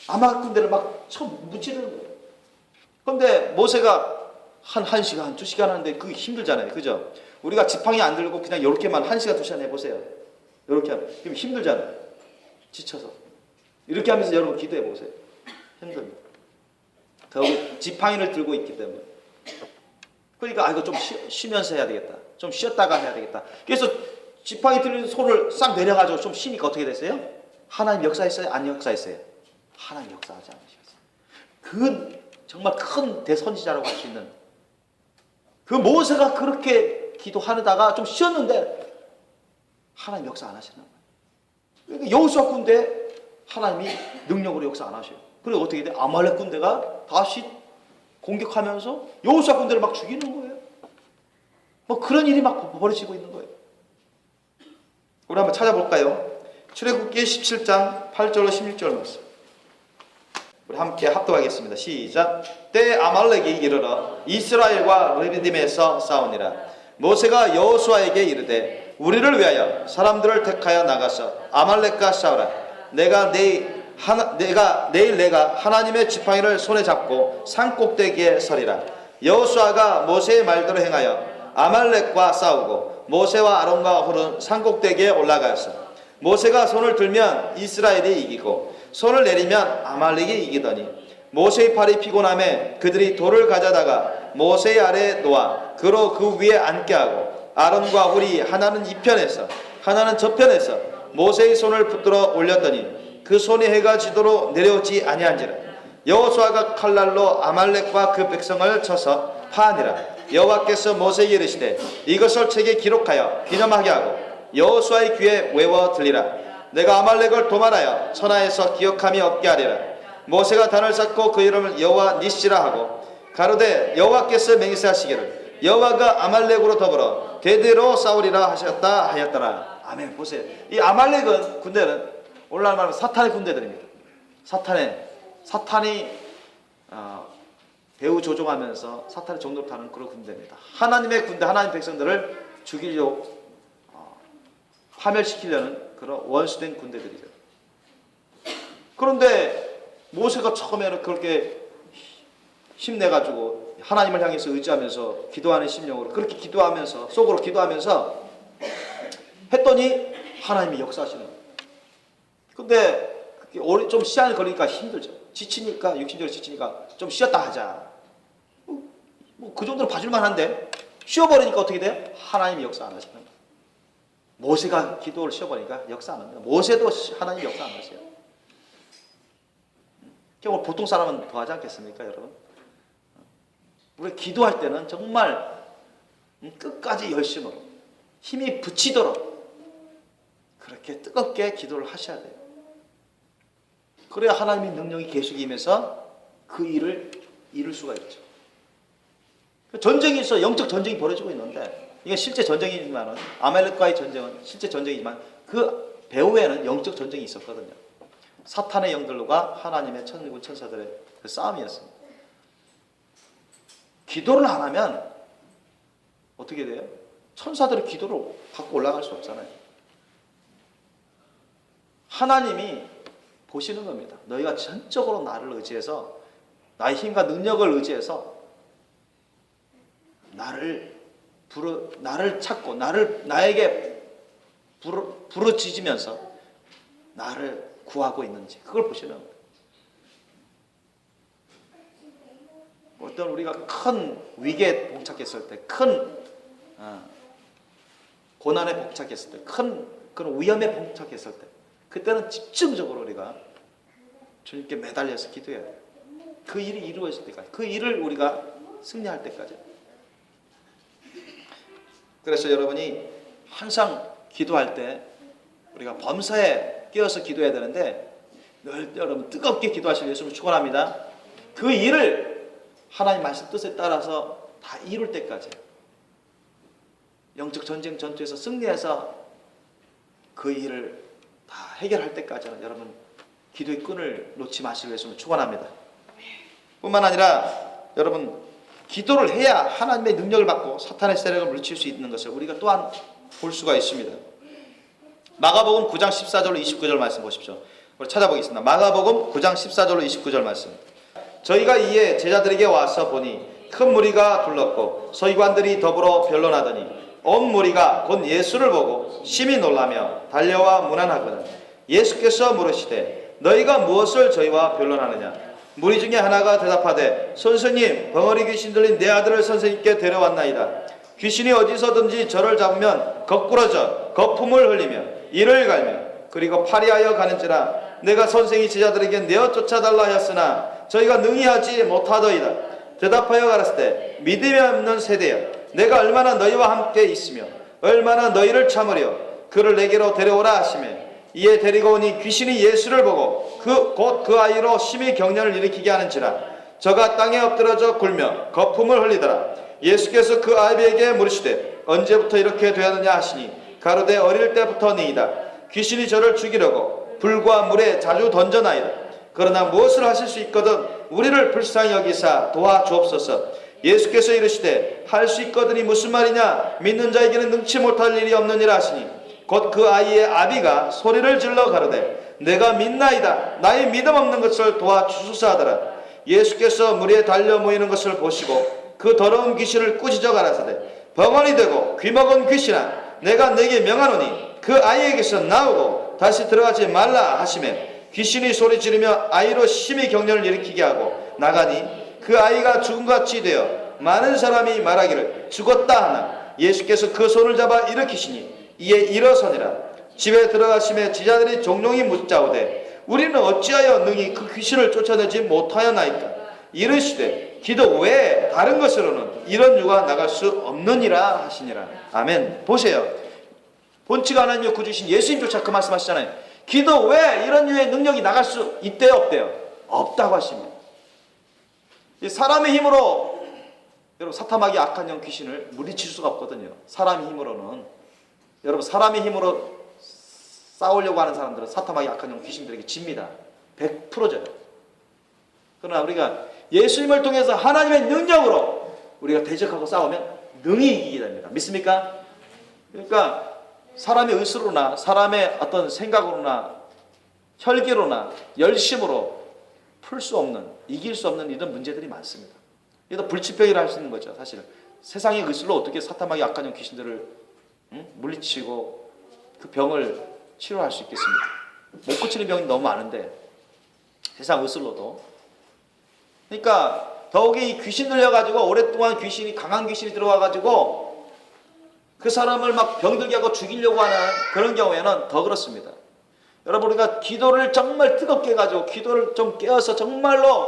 아말렉 군대를 막 처음 무찌르는 거예요. 그런데 모세가 한 1시간, 2시간 하는데 그게 힘들잖아요. 그죠? 우리가 지팡이 안 들고 그냥 이렇게만 1시간, 2시간 해보세요. 이렇게 하면. 그럼 힘들잖아요. 지쳐서. 이렇게 하면서 여러분 기도해 보세요. 힘듭니다. 더욱 지팡이를 들고 있기 때문에. 그러니까 이거 좀 쉬면서 해야 되겠다. 좀 쉬었다가 해야 되겠다. 그래서 지팡이 들린 손을 싹 내려가지고 좀 쉬니까 어떻게 됐어요? 하나님 역사했어요? 안 역사했어요? 하나님 역사하지 않으시겠어요? 그 정말 큰 대선지자라고 할 수 있는 그 모세가 그렇게 기도하다가 좀 쉬었는데 하나님 역사 안 하시는 거예요. 그러니까 여호수아 군대 하나님이 능력으로 역사 안 하셔요. 그리고 어떻게 돼? 아말렉 군대가 다시 공격하면서 여호수아 군대를 막 죽이는 거예요. 뭐 그런 일이 막 벌어지고 있는 거예요. 우리 한번 찾아볼까요? 출애굽기 17장 8절로 16절 말씀. 우리 함께 합독하겠습니다. 시작. 때 아말렉이 이르러 이스라엘과 르비딤에서 싸우니라. 모세가 여호수아에게 이르되 우리를 위하여 사람들을 택하여 나가서 아말렉과 싸우라. 내일 내가 하나님의 지팡이를 손에 잡고 산 꼭대기에 서리라. 여호수아가 모세의 말대로 행하여 아말렉과 싸우고 모세와 아론과 홀은 산 꼭대기에 올라가서 모세가 손을 들면 이스라엘이 이기고 손을 내리면 아말렉이 이기더니 모세의 팔이 피곤함에 그들이 돌을 가져다가 모세의 아래에 놓아 그로 그 위에 앉게 하고 아론과 홀이 하나는 이편에서 하나는 저편에서 모세의 손을 붙들어 올렸더니 그 손이 해가 지도록 내려오지 아니한지라. 여호수아가 칼날로 아말렉과 그 백성을 쳐서 파하니라. 여호와께서 모세에게 이르시되 이것을 책에 기록하여 기념하게 하고 여호수아의 귀에 외워 들리라. 내가 아말렉을 도말하여 천하에서 기억함이 없게 하리라. 모세가 단을 쌓고 그 이름을 여호와 니시라 하고 가로되 여호와께서 맹세하시기를 여호와가 아말렉으로 더불어 대대로 싸우리라 하셨다 하였더라. 아멘. 보세요. 이 아말렉은 군대는 오늘날 말하면 사탄의 군대들입니다. 사탄이 배후 조종하면서 사탄의 종로를 타는 그런 군대입니다. 하나님의 군대, 하나님 백성들을 죽이려고 파멸시키려는 그런 원수된 군대들이죠. 그런데 모세가 처음에는 그렇게 힘내가지고 하나님을 향해서 의지하면서 기도하는 심령으로 그렇게 기도하면서 속으로 기도하면서 했더니 하나님이 역사하시는 거예요. 근데 좀 시간이 걸리니까 힘들죠. 지치니까, 육신적으로 지치니까 좀 쉬었다 하자. 뭐 그 정도는 봐줄만 한데 쉬어버리니까 어떻게 돼요? 하나님이 역사 안 하시는 거예요. 모세가 기도를 쉬어버리니까 역사 안 합니다. 모세도 하나님 역사 안 하세요. 보통 사람은 더 하지 않겠습니까, 여러분? 우리 기도할 때는 정말 끝까지 열심으로 힘이 붙이도록 그렇게 뜨겁게 기도를 하셔야 돼요. 그래야 하나님의 능력이 계속 임해서 그 일을 이룰 수가 있죠. 전쟁이 있어, 영적 전쟁이 벌어지고 있는데 이게 실제 전쟁이지만 아말렉과의 전쟁은 실제 전쟁이지만 그 배후에는 영적 전쟁이 있었거든요. 사탄의 영들과 하나님의 천군 천사들의 그 싸움이었습니다. 기도를 안 하면 어떻게 돼요? 천사들의 기도를 받고 올라갈 수 없잖아요. 하나님이 보시는 겁니다. 너희가 전적으로 나를 의지해서 나의 힘과 능력을 의지해서 나를 찾고 나에게 부르짖으면서 나를 구하고 있는지 그걸 보시는 거예요. 어떤 우리가 큰 위기에 봉착했을 때, 큰 고난에 봉착했을 때, 큰 그런 위험에 봉착했을 때, 그때는 집중적으로 우리가 주님께 매달려서 기도해야 돼요. 그 일이 이루어질 때까지, 그 일을 우리가 승리할 때까지. 그래서 여러분이 항상 기도할 때 우리가 범사에 끼어서 기도해야 되는데 늘 여러분 뜨겁게 기도하실 예수님을 축원합니다. 그 일을 하나님 말씀 뜻에 따라서 다 이룰 때까지, 영적 전쟁 전투에서 승리해서 그 일을 다 해결할 때까지는 여러분 기도의 끈을 놓지 마시고 예수님을 축원합니다. 뿐만 아니라 여러분 기도를 해야 하나님의 능력을 받고 사탄의 세력을 물리칠 수 있는 것을 우리가 또한 볼 수가 있습니다. 마가복음 9장 14절로 29절 말씀 보십시오. 우리 찾아보겠습니다. 마가복음 9장 14절로 29절 말씀. 저희가 이에 제자들에게 와서 보니 큰 무리가 둘렀고 서기관들이 더불어 변론하더니 온 무리가 곧 예수를 보고 심히 놀라며 달려와 문안하거든 예수께서 물으시되 너희가 무엇을 저희와 변론하느냐. 무리 중에 하나가 대답하되 선생님 벙어리 귀신 들린 내 아들을 선생님께 데려왔나이다. 귀신이 어디서든지 저를 잡으면 거꾸러져 거품을 흘리며 이를 갈며 그리고 파리하여 가는지라 내가 선생이 제자들에게 내어 쫓아달라 하였으나 저희가 능히 하지 못하더이다. 대답하여 가라사대 믿음이 없는 세대여, 내가 얼마나 너희와 함께 있으며 얼마나 너희를 참으려 그를 내게로 데려오라 하시매, 이에 데리고 오니 귀신이 예수를 보고 곧 그 아이로 심히 경련을 일으키게 하는지라 저가 땅에 엎드러져 굴며 거품을 흘리더라. 예수께서 그 아이에게 물으시되 언제부터 이렇게 되었느냐 하시니 가로되 어릴 때부터니이다. 귀신이 저를 죽이려고 불과 물에 자주 던져나이다. 그러나 무엇을 하실 수 있거든 우리를 불쌍히 여기사 도와주옵소서. 예수께서 이르시되 할 수 있거든이 무슨 말이냐, 믿는 자에게는 능치 못할 일이 없느니라 하시니 곧 그 아이의 아비가 소리를 질러 가로되 내가 믿나이다. 나의 믿음 없는 것을 도와주소서 하더라. 예수께서 물에 달려 모이는 것을 보시고 그 더러운 귀신을 꾸짖어 가라사대 벙어리 되고 귀먹은 귀신아, 내가 내게 명하노니 그 아이에게서 나오고 다시 들어가지 말라 하시매, 귀신이 소리 지르며 아이로 심히 경련을 일으키게 하고 나가니 그 아이가 죽음같이 되어 많은 사람이 말하기를 죽었다 하나 예수께서 그 손을 잡아 일으키시니 이에 일어서니라. 집에 들어가심에 제자들이 종용이 묻자오되 우리는 어찌하여 능히 그 귀신을 쫓아내지 못하였나이까. 이르시되 기도 외에 다른 것으로는 이런 유가 나갈 수 없느니라 하시니라. 아멘. 보세요. 본치가 하나님의 구주신 예수님조차 그 말씀하시잖아요. 기도 외에 이런 유의 능력이 나갈 수 있대요, 없대요? 없다고 하십니다. 사람의 힘으로, 여러분, 사탐하기 악한 영 귀신을 물리칠 수가 없거든요. 사람의 힘으로는. 여러분, 사람의 힘으로 싸우려고 하는 사람들은 사탐하기 악한 영 귀신들에게 집니다. 100% 져요. 그러나 우리가 예수님을 통해서 하나님의 능력으로 우리가 대적하고 싸우면 능히 이기게 됩니다. 믿습니까? 그러니까 사람의 의술로나 사람의 어떤 생각으로나 혈기로나 열심으로 풀 수 없는, 이길 수 없는 이런 문제들이 많습니다. 이게 불치병이라 할 수 있는 거죠. 사실은 세상의 의술로 어떻게 사탐하기 악한 영 귀신들을 물리치고 그 병을 치료할 수 있겠습니까? 못 고치는 병이 너무 많은데 세상 의술로도. 그러니까 더욱이 이 귀신 들려가지고 오랫동안 귀신이, 강한 귀신이 들어와가지고 그 사람을 막 병들게 하고 죽이려고 하는 그런 경우에는 더 그렇습니다. 여러분, 우리가 기도를 정말 뜨겁게 해가지고 기도를 좀 깨어서 정말로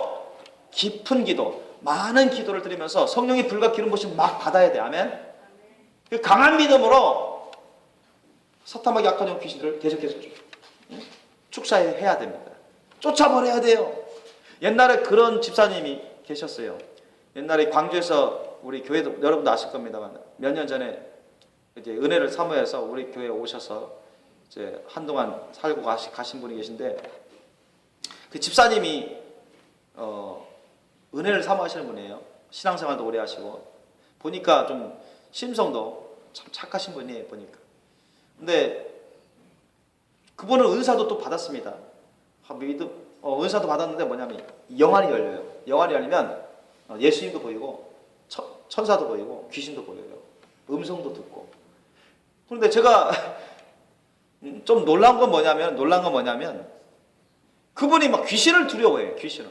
깊은 기도, 많은 기도를 드리면서 성령의 불과 기름 부으심 막 받아야 돼. 아멘. 그 강한 믿음으로 사탐하기 악한 영 귀신들을 계속해서 축사해야 됩니다. 쫓아버려야 돼요. 옛날에 그런 집사님이 계셨어요. 옛날에 광주에서 우리 교회도 여러분도 아실 겁니다만 몇 년 전에 이제 은혜를 사모해서 우리 교회에 오셔서 이제 한동안 살고 가신 분이 계신데, 그 집사님이 은혜를 사모하시는 분이에요. 신앙생활도 오래 하시고 보니까 좀 심성도 참 착하신 분이에요. 보니까. 근데 그분은 은사도 또 받았습니다. 은사도 받았는데 뭐냐면 영안이 열려요. 영안이 열리면 예수님도 보이고 천사도 보이고 귀신도 보여요. 음성도 듣고. 그런데 제가 좀 놀란 건 뭐냐면 그분이 막 귀신을 두려워해요. 귀신을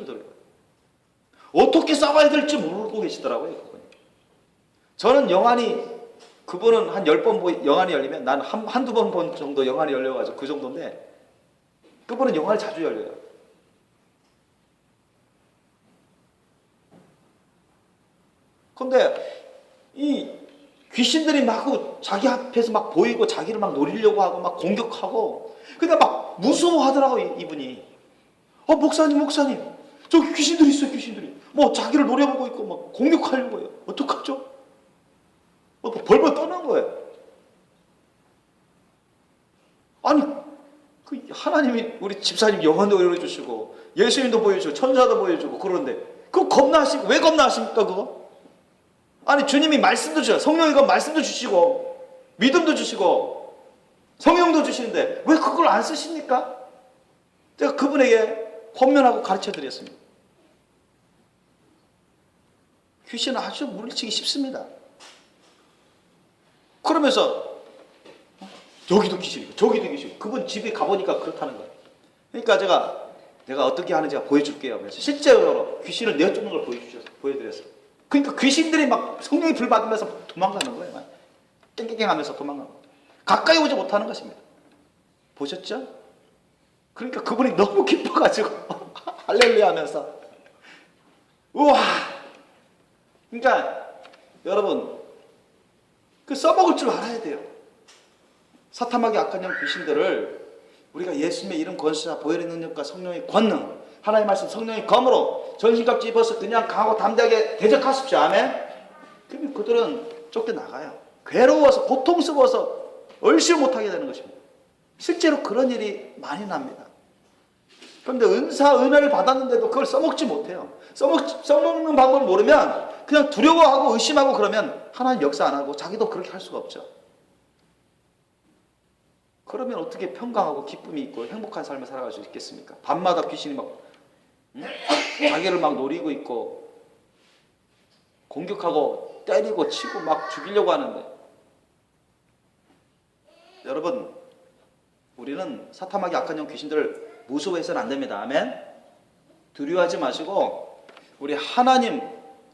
두려워해요. 어떻게 싸워야 될지 모르고 계시더라고요. 그분이. 저는 그분은 한 10번 영안이 열리면 난 한두 번 본 정도 영안이 열려가지고 그 정도인데, 그분은 영안이 자주 열려요. 그런데 이 귀신들이 막 자기 앞에서 막 보이고 자기를 막 노리려고 하고 막 공격하고, 근데 막 무서워하더라고요. 이분이. 목사님 저기 귀신들이 있어요. 귀신들이 뭐 자기를 노려보고 있고 막 공격하려고 해요. 어떡하죠? 벌벌 떠는 거예요. 아니, 그 하나님이 우리 집사님 영혼도 열어주시고 예수님도 보여주고 천사도 보여주고 그러는데 그거 겁나하시고, 왜 겁나하십니까 그거? 아니, 주님이 말씀도 주셔. 성령이 그 말씀도 주시고 믿음도 주시고 성령도 주시는데 왜 그걸 안 쓰십니까? 제가 그분에게 권면하고 가르쳐 드렸습니다. 귀신은 아주 물리치기 쉽습니다. 그러면서 여기도 귀신이고 저기도 귀신이고, 그분 집에 가보니까 그렇다는 거예요. 그러니까 내가 어떻게 하는지 보여줄게요. 그래서 실제로 귀신을 내쫓는 걸 보여드렸어요. 그러니까 귀신들이 막 성령이 불 받으면서 도망가는 거예요. 깽깽깽 하면서 도망가는 거예요. 가까이 오지 못하는 것입니다. 보셨죠? 그러니까 그분이 너무 기뻐가지고 할렐루야 하면서 우와. 그러니까 여러분 그 써먹을 줄 알아야 돼요. 사탐하게 악한 영 귀신들을 우리가 예수님의 이름 권세와 보혈의 능력과 성령의 권능, 하나님의 말씀 성령의 검으로 전신갑주 입어서 그냥 강하고 담대하게 대적하십시오. 아멘. 그러면 그들은 쫓겨나가요. 괴로워서 고통스러워서 얼씨를 못하게 되는 것입니다. 실제로 그런 일이 많이 납니다. 그런데 은혜를 받았는데도 그걸 써먹지 못해요. 써먹는 방법을 모르면 그냥 두려워하고 의심하고 그러면 하나님 역사 안 하고 자기도 그렇게 할 수가 없죠. 그러면 어떻게 평강하고 기쁨이 있고 행복한 삶을 살아갈 수 있겠습니까? 밤마다 귀신이 막 자기를 막 노리고 있고 공격하고 때리고 치고 막 죽이려고 하는데, 여러분 우리는 사탐하게 악한 영 귀신들을 무서워해서는 안 됩니다. 아멘. 두려워하지 마시고 우리 하나님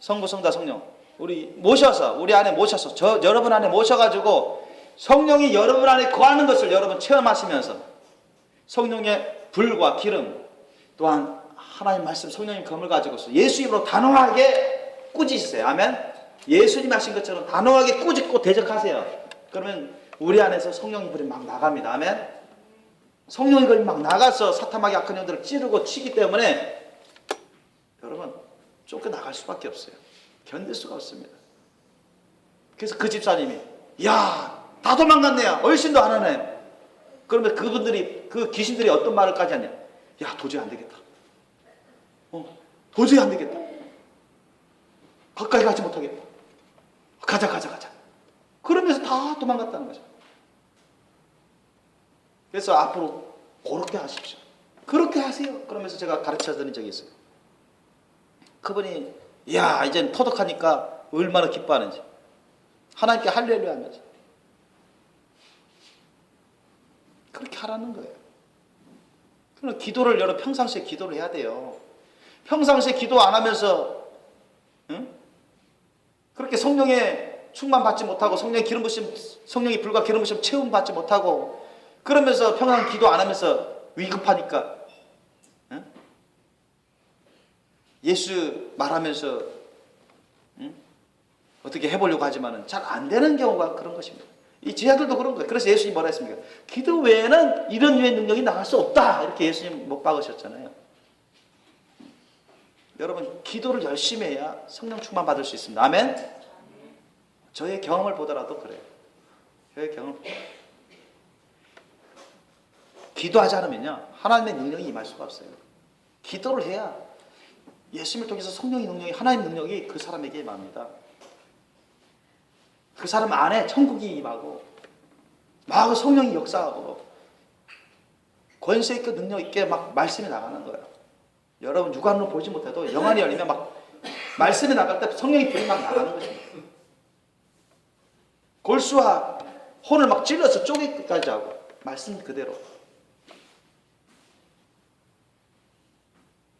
성부 성자 성령 우리 모셔서 우리 안에 모셔서 여러분 안에 모셔가지고 성령이 여러분 안에 거하는 것을 여러분 체험하시면서 성령의 불과 기름 또한 하나님 말씀 성령의 검을 가지고서 예수 이름으로 단호하게 꾸짖으세요. 아멘. 예수님 하신 것처럼 단호하게 꾸짖고 대적하세요. 그러면 우리 안에서 성령의 불이 막 나갑니다. 아멘. 성령의 불이 막 나가서 사탐하게 악한 영들을 찌르고 치기 때문에 여러분 쫓겨나갈 수밖에 없어요. 견딜 수가 없습니다. 그래서 그 집사님이 야, 다 도망갔네요. 얼씬도 안 하네. 그러면 그분들이 그 귀신들이 어떤 말을까지 하냐. 야, 도저히 안 되겠다. 도저히 안 되겠다. 가까이 가지 못하겠다. 가자. 그러면서 다 도망갔다는 거죠. 그래서 앞으로 그렇게 하십시오. 그렇게 하세요. 그러면서 제가 가르쳐 드린 적이 있어요. 그분이 야, 이젠 터득하니까 얼마나 기뻐하는지. 하나님께 할렐루야 하면서. 그렇게 하라는 거예요. 그럼 기도를 여러분 평상시에 기도를 해야 돼요. 평상시에 기도 안 하면서 그렇게 성령의 충만 받지 못하고 성령의 기름 부심, 성령의 불과 기름 부심 체험 받지 못하고 그러면서 평상 기도 안 하면서 위급하니까 예수 말하면서 어떻게 해보려고 하지만은 잘 안 되는 경우가 그런 것입니다. 이 제자들도 그런 거예요. 그래서 예수님이 뭐라 했습니까? 기도 외에는 이런 유의 능력이 나갈 수 없다. 이렇게 예수님 못 박으셨잖아요. 여러분 기도를 열심히 해야 성령 충만 받을 수 있습니다. 아멘. 저의 경험을 보더라도 그래요. 저의 경험. 기도하지 않으면요 하나님의 능력이 임할 수가 없어요. 기도를 해야 예수님을 통해서 성령의 능력이 하나님의 능력이 그 사람에게 임합니다. 그 사람 안에 천국이 임하고 막 성령이 역사하고 권세 있고 능력 있게 막 말씀이 나가는 거예요. 여러분 육안으로 보지 못해도 영안이 열리면 막 말씀이 나갈 때 성령의 불이 막 나가는 것입니다. 골수와 혼을 막 찔러서 쪼개기까지 하고 말씀 그대로.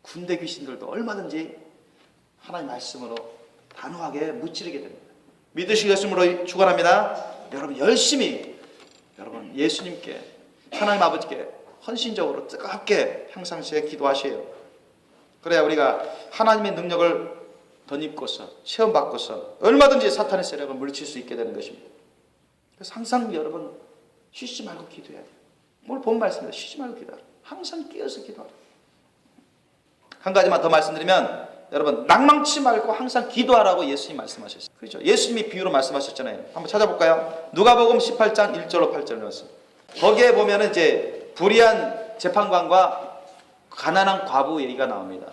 군대 귀신들도 얼마든지 하나님 말씀으로 단호하게 무찌르게 됩니다. 믿으시겠음으로 축원합니다. 여러분 열심히 여러분 예수님께 하나님 아버지께 헌신적으로 뜨겁게 평상시에 기도하세요. 그래야 우리가 하나님의 능력을 덧입고서 체험받고서 얼마든지 사탄의 세력을 물리칠 수 있게 되는 것입니다. 그래서 항상 여러분 쉬지 말고 기도해야 돼요. 오늘 본 말씀입니다. 쉬지 말고 기도하라. 항상 끼어서 기도하라. 한 가지만 더 말씀드리면 여러분 낭망치 말고 항상 기도하라고 예수님 말씀하셨어요. 그렇죠? 예수님이 비유로 말씀하셨잖아요. 한번 찾아볼까요? 누가복음 18장 1절로 8절 말씀. 거기에 보면은 이제 불의한 재판관과 가난한 과부 얘기가 나옵니다.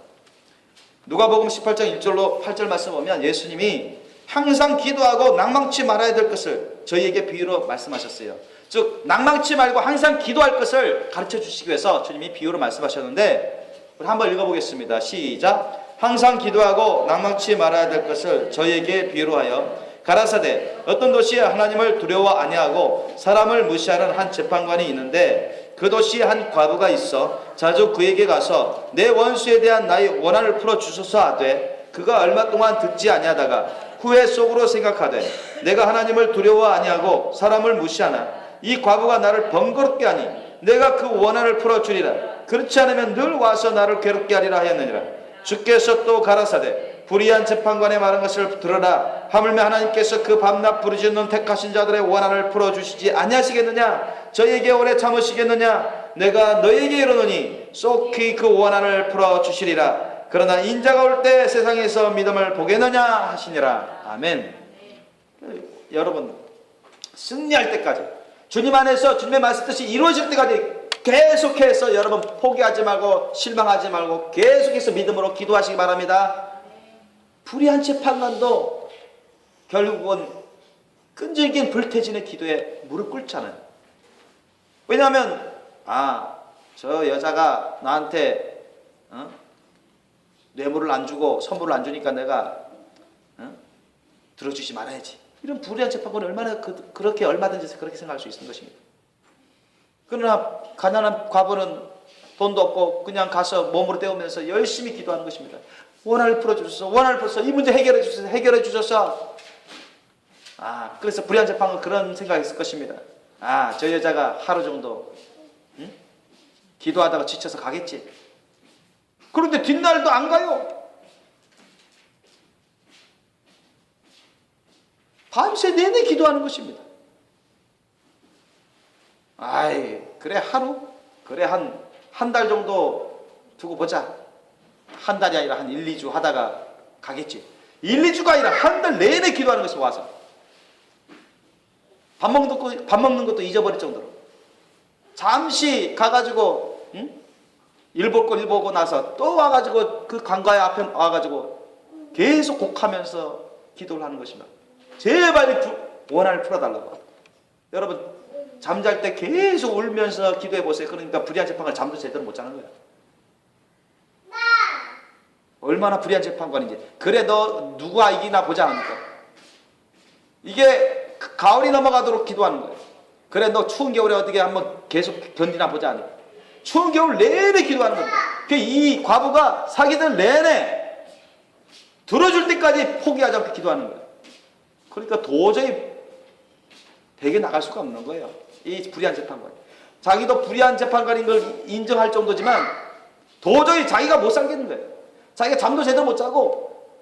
누가복음 18장 1절로 8절 말씀 보면 예수님이 항상 기도하고 낭망치 말아야 될 것을 저희에게 비유로 말씀하셨어요. 즉 낭망치 말고 항상 기도할 것을 가르쳐 주시기 위해서 주님이 비유로 말씀하셨는데 우리 한번 읽어보겠습니다. 시작. 항상 기도하고 낭망치 말아야 될 것을 저희에게 비유로 하여 가라사대 어떤 도시에 하나님을 두려워 아니하고 사람을 무시하는 한 재판관이 있는데 그 도시에 한 과부가 있어 자주 그에게 가서 내 원수에 대한 나의 원한을 풀어주소서 하되 그가 얼마 동안 듣지 아니하다가 후회 속으로 생각하되 내가 하나님을 두려워 아니하고 사람을 무시하나 이 과부가 나를 번거롭게 하니 내가 그 원한을 풀어주리라. 그렇지 않으면 늘 와서 나를 괴롭게 하리라 하였느니라. 주께서 또 가라사대 불의한 재판관의 말한 것을 들으라. 하물며 하나님께서 그 밤낮 부르짖는 택하신 자들의 원한을 풀어주시지 아니하시겠느냐? 저에게 오래 참으시겠느냐? 내가 너에게 이르노니 속히 그 원한을 풀어주시리라. 그러나 인자가 올 때 세상에서 믿음을 보겠느냐 하시니라. 아멘. 여러분, 승리할 때까지, 주님 안에서 주님의 말씀 뜻이 이루어질 때까지 계속해서 여러분 포기하지 말고 실망하지 말고 계속해서 믿음으로 기도하시기 바랍니다. 불의한 재판관도 결국은 끈질긴 불태진의 기도에 무릎 꿇잖아요. 왜냐하면 저 여자가 나한테 뇌물을 안 주고 선물을 안 주니까 내가 들어주지 말아야지. 이런 불의한 재판관이 얼마나 그렇게 얼마든지 그렇게 생각할 수 있는 것입니다. 그러나 가난한 과부는 돈도 없고 그냥 가서 몸으로 때우면서 열심히 기도하는 것입니다. 원한을 풀어주셔서, 원한을 풀어서 이 문제 해결해 주셔서, 해결해 주셔서. 그래서 불의한 재판관 그런 생각이 있을 것입니다. 저 여자가 하루 정도 기도하다가 지쳐서 가겠지. 그런데 뒷날도 안 가요. 밤새 내내 기도하는 것입니다. 그래 하루? 그래 한 달 정도 두고 보자. 한 달이 아니라 한 1, 2주 하다가 가겠지. 1, 2주가 아니라 한 달 내내 기도하는 것이 와서. 밥 먹는 것도 잊어버릴 정도로. 잠시 가가지고 일 보고 나서 또 와가지고 그 강가의 앞에 와가지고 계속 곡하면서 기도를 하는 것입니다. 제발 원한을 풀어달라고. 여러분 잠잘 때 계속 울면서 기도해 보세요. 그러니까 불의한 재판관 잠도 제대로 못 자는 거예요. 얼마나 불의한 재판관인지. 그래 너 누가 이기나 보자 하니까. 이게 가을이 넘어가도록 기도하는 거예요. 그래 너 추운 겨울에 어떻게 한번 계속 견디나 보자 하니까. 추운 겨울 내내 기도하는 겁니다. 이 과부가 사기들 내내 들어줄 때까지 포기하지 않고 기도하는 거예요. 그러니까 도저히 대게 나갈 수가 없는 거예요. 이 불의한 재판관. 자기도 불의한 재판관인 걸 인정할 정도지만 도저히 자기가 못 살겠는 거예요. 자기가 잠도 제대로 못 자고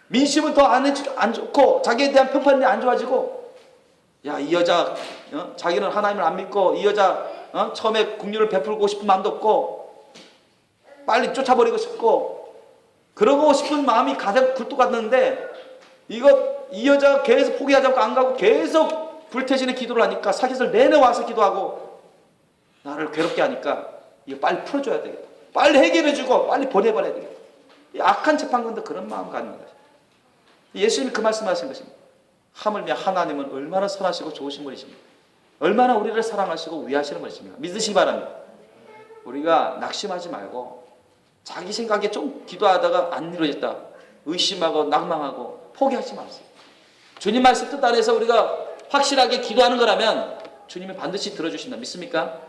민심은 더 안 좋고 자기에 대한 평판이 안 좋아지고 이 여자 자기는 하나님을 안 믿고 이 여자 처음에 긍휼을 베풀고 싶은 마음도 없고 빨리 쫓아버리고 싶고 그러고 싶은 마음이 가장 굴뚝같는데 이 여자가 계속 포기하지 않고 안 가고 계속 불태진의 기도를 하니까 사기들 내내 와서 기도하고 나를 괴롭게 하니까 이거 빨리 풀어줘야 되겠다. 빨리 해결해주고 빨리 보내버려야 되겠다. 이 악한 재판관도 그런 마음 갖는 거죠. 예수님이 그 말씀하신 것입니다. 하물며 하나님은 얼마나 선하시고 좋으신 분이십니까? 얼마나 우리를 사랑하시고 위하시는 분이십니까? 믿으시기 바랍니다. 우리가 낙심하지 말고 자기 생각에 좀 기도하다가 안 이루어졌다 의심하고 낭망하고 포기하지 마세요. 주님 말씀 뜻 안에서 우리가 확실하게 기도하는 거라면 주님이 반드시 들어주신다. 믿습니까?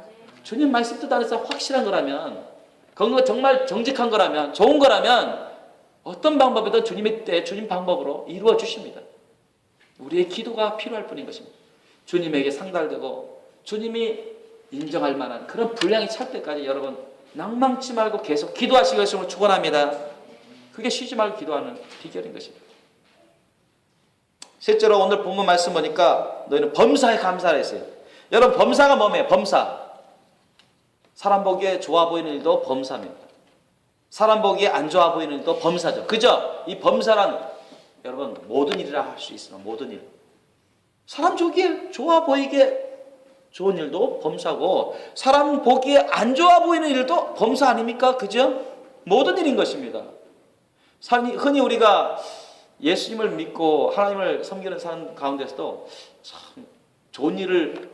주님 말씀 뜻 안에서 확실한 거라면 그거 정말 정직한 거라면 좋은 거라면 어떤 방법이든 주님의 때 주님 방법으로 이루어 주십니다. 우리의 기도가 필요할 뿐인 것입니다. 주님에게 상달되고 주님이 인정할 만한 그런 분량이 찰 때까지 여러분 낭망치 말고 계속 기도하시기 것을 축원합니다. 그게 쉬지 말고 기도하는 비결인 것입니다. 셋째로 오늘 본문 말씀 보니까 너희는 범사에 감사를 했어요. 여러분 범사가 뭐예요? 범사. 사람 보기에 좋아 보이는 일도 범사입니다. 사람 보기에 안 좋아 보이는 일도 범사죠. 그죠? 이 범사란 여러분 모든 일이라 할 수 있어요. 모든 일. 사람 보기에 좋아 보이게 좋은 일도 범사고 사람 보기에 안 좋아 보이는 일도 범사 아닙니까? 그죠? 모든 일인 것입니다. 흔히 우리가 예수님을 믿고 하나님을 섬기는 사람 가운데서도 참 좋은 일을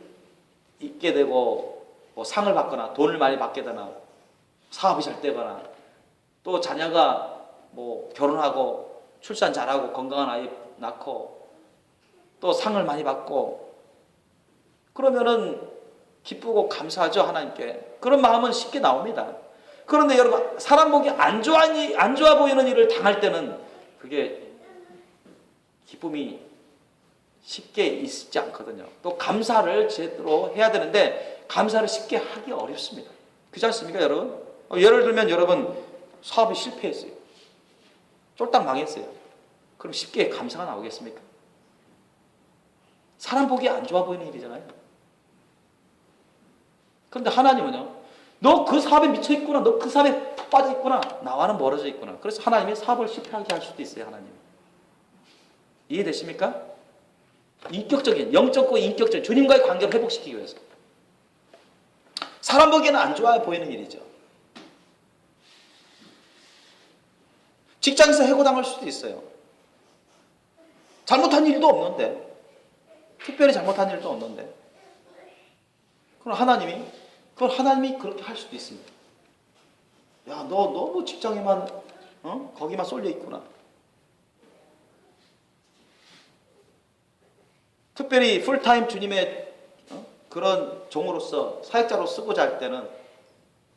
있게 되고 뭐 상을 받거나 돈을 많이 받게 되거나 사업이 잘 되거나 또 자녀가 뭐 결혼하고 출산 잘하고 건강한 아이 낳고 또 상을 많이 받고 그러면은 기쁘고 감사하죠. 하나님께. 그런 마음은 쉽게 나옵니다. 그런데 여러분 사람 보기 안 좋아 보이는 일을 당할 때는 그게 기쁨이 쉽게 있지 않거든요. 또 감사를 제대로 해야 되는데 감사를 쉽게 하기 어렵습니다. 그렇지 않습니까, 여러분? 예를 들면 여러분 사업이 실패했어요. 쫄딱 망했어요. 그럼 쉽게 감사가 나오겠습니까? 사람 보기 안 좋아 보이는 일이잖아요. 그런데 하나님은요, 너 그 사업에 미쳐 있구나, 너 그 사업에 푹 빠져 있구나, 나와는 멀어져 있구나. 그래서 하나님이 사업을 실패하게 할 수도 있어요. 하나님 이해되십니까? 인격적인, 영적고 인격적인 주님과의 관계를 회복시키기 위해서. 사람 보기에는 안 좋아 보이는 일이죠. 직장에서 해고당할 수도 있어요. 잘못한 일도 없는데, 특별히 잘못한 일도 없는데, 그럼 하나님이 그렇게 할 수도 있습니다. 야, 너 너무 직장에만 거기만 쏠려 있구나. 특별히 풀타임 주님의 그런 종으로서 사역자로 쓰고자 할 때는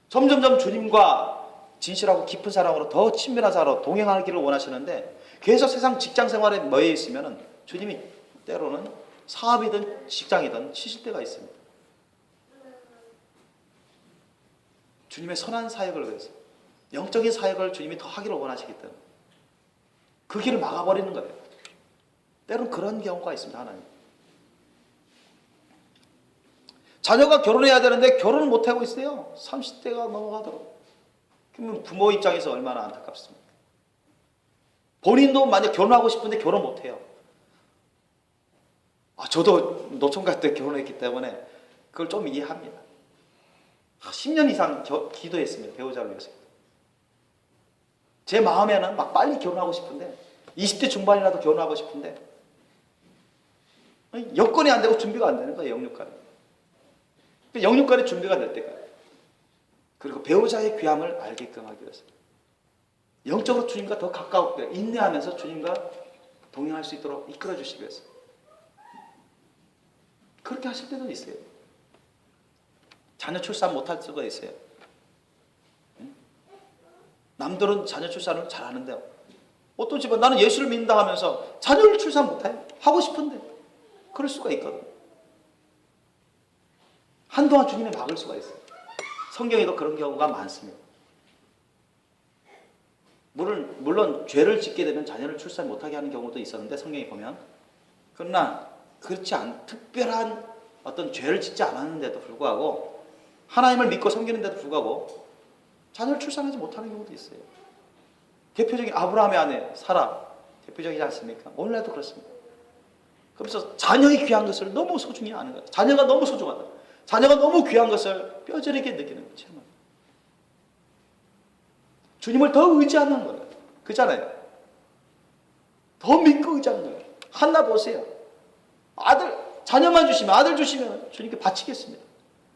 점점점 주님과 진실하고 깊은 사랑으로 더 친밀한 사랑으로 동행하기를 원하시는데, 계속 세상 직장 생활에 매여 있으면 주님이 때로는 사업이든 직장이든 치실 때가 있습니다. 주님의 선한 사역을 위해서, 영적인 사역을 주님이 더 하기를 원하시기 때문에 그 길을 막아버리는 거예요. 때로는 그런 경우가 있습니다. 하나님. 자녀가 결혼해야 되는데 결혼을 못하고 있어요. 30대가 넘어가도록. 그러면 부모 입장에서 얼마나 안타깝습니까? 본인도 만약 결혼하고 싶은데 결혼 못해요. 저도 노총각 때 결혼했기 때문에 그걸 좀 이해합니다. 10년 이상 기도했습니다. 배우자를 위해서. 제 마음에는 막 빨리 결혼하고 싶은데, 20대 중반이라도 결혼하고 싶은데 여건이 안 되고 준비가 안 되는 거예요. 영육간에. 영육간에 준비가 될 때까지. 그리고 배우자의 귀함을 알게끔 하기 위해서, 영적으로 주님과 더 가까우게 인내하면서 주님과 동행할 수 있도록 이끌어 주시기 위해서 그렇게 하실 때도 있어요. 자녀 출산 못할 수가 있어요. 남들은 자녀 출산을 잘하는데 어떤 집은 나는 예수를 믿는다 하면서 자녀를 출산 못해요. 하고 싶은데. 그럴 수가 있거든. 한동안 주님이 막을 수가 있어요. 성경에도 그런 경우가 많습니다. 물론 죄를 짓게 되면 자녀를 출산 못하게 하는 경우도 있었는데, 성경에 보면. 그러나 그렇지 않은 특별한 어떤 죄를 짓지 않았는데도 불구하고, 하나님을 믿고 섬기는데도 불구하고 자녀를 출산하지 못하는 경우도 있어요. 대표적인 아브라함의 아내 사라, 대표적이지 않습니까? 오늘날도 그렇습니다. 그래서 자녀의 귀한 것을 너무 소중히 아는 거예요. 자녀가 너무 소중하다. 자녀가 너무 귀한 것을 뼈저리게 느끼는 거죠. 주님을 더 의지하는 거예요. 그잖아요. 더 믿고 의지하는 거예요. 한나 보세요. 자녀만 주시면, 아들 주시면 주님께 바치겠습니다.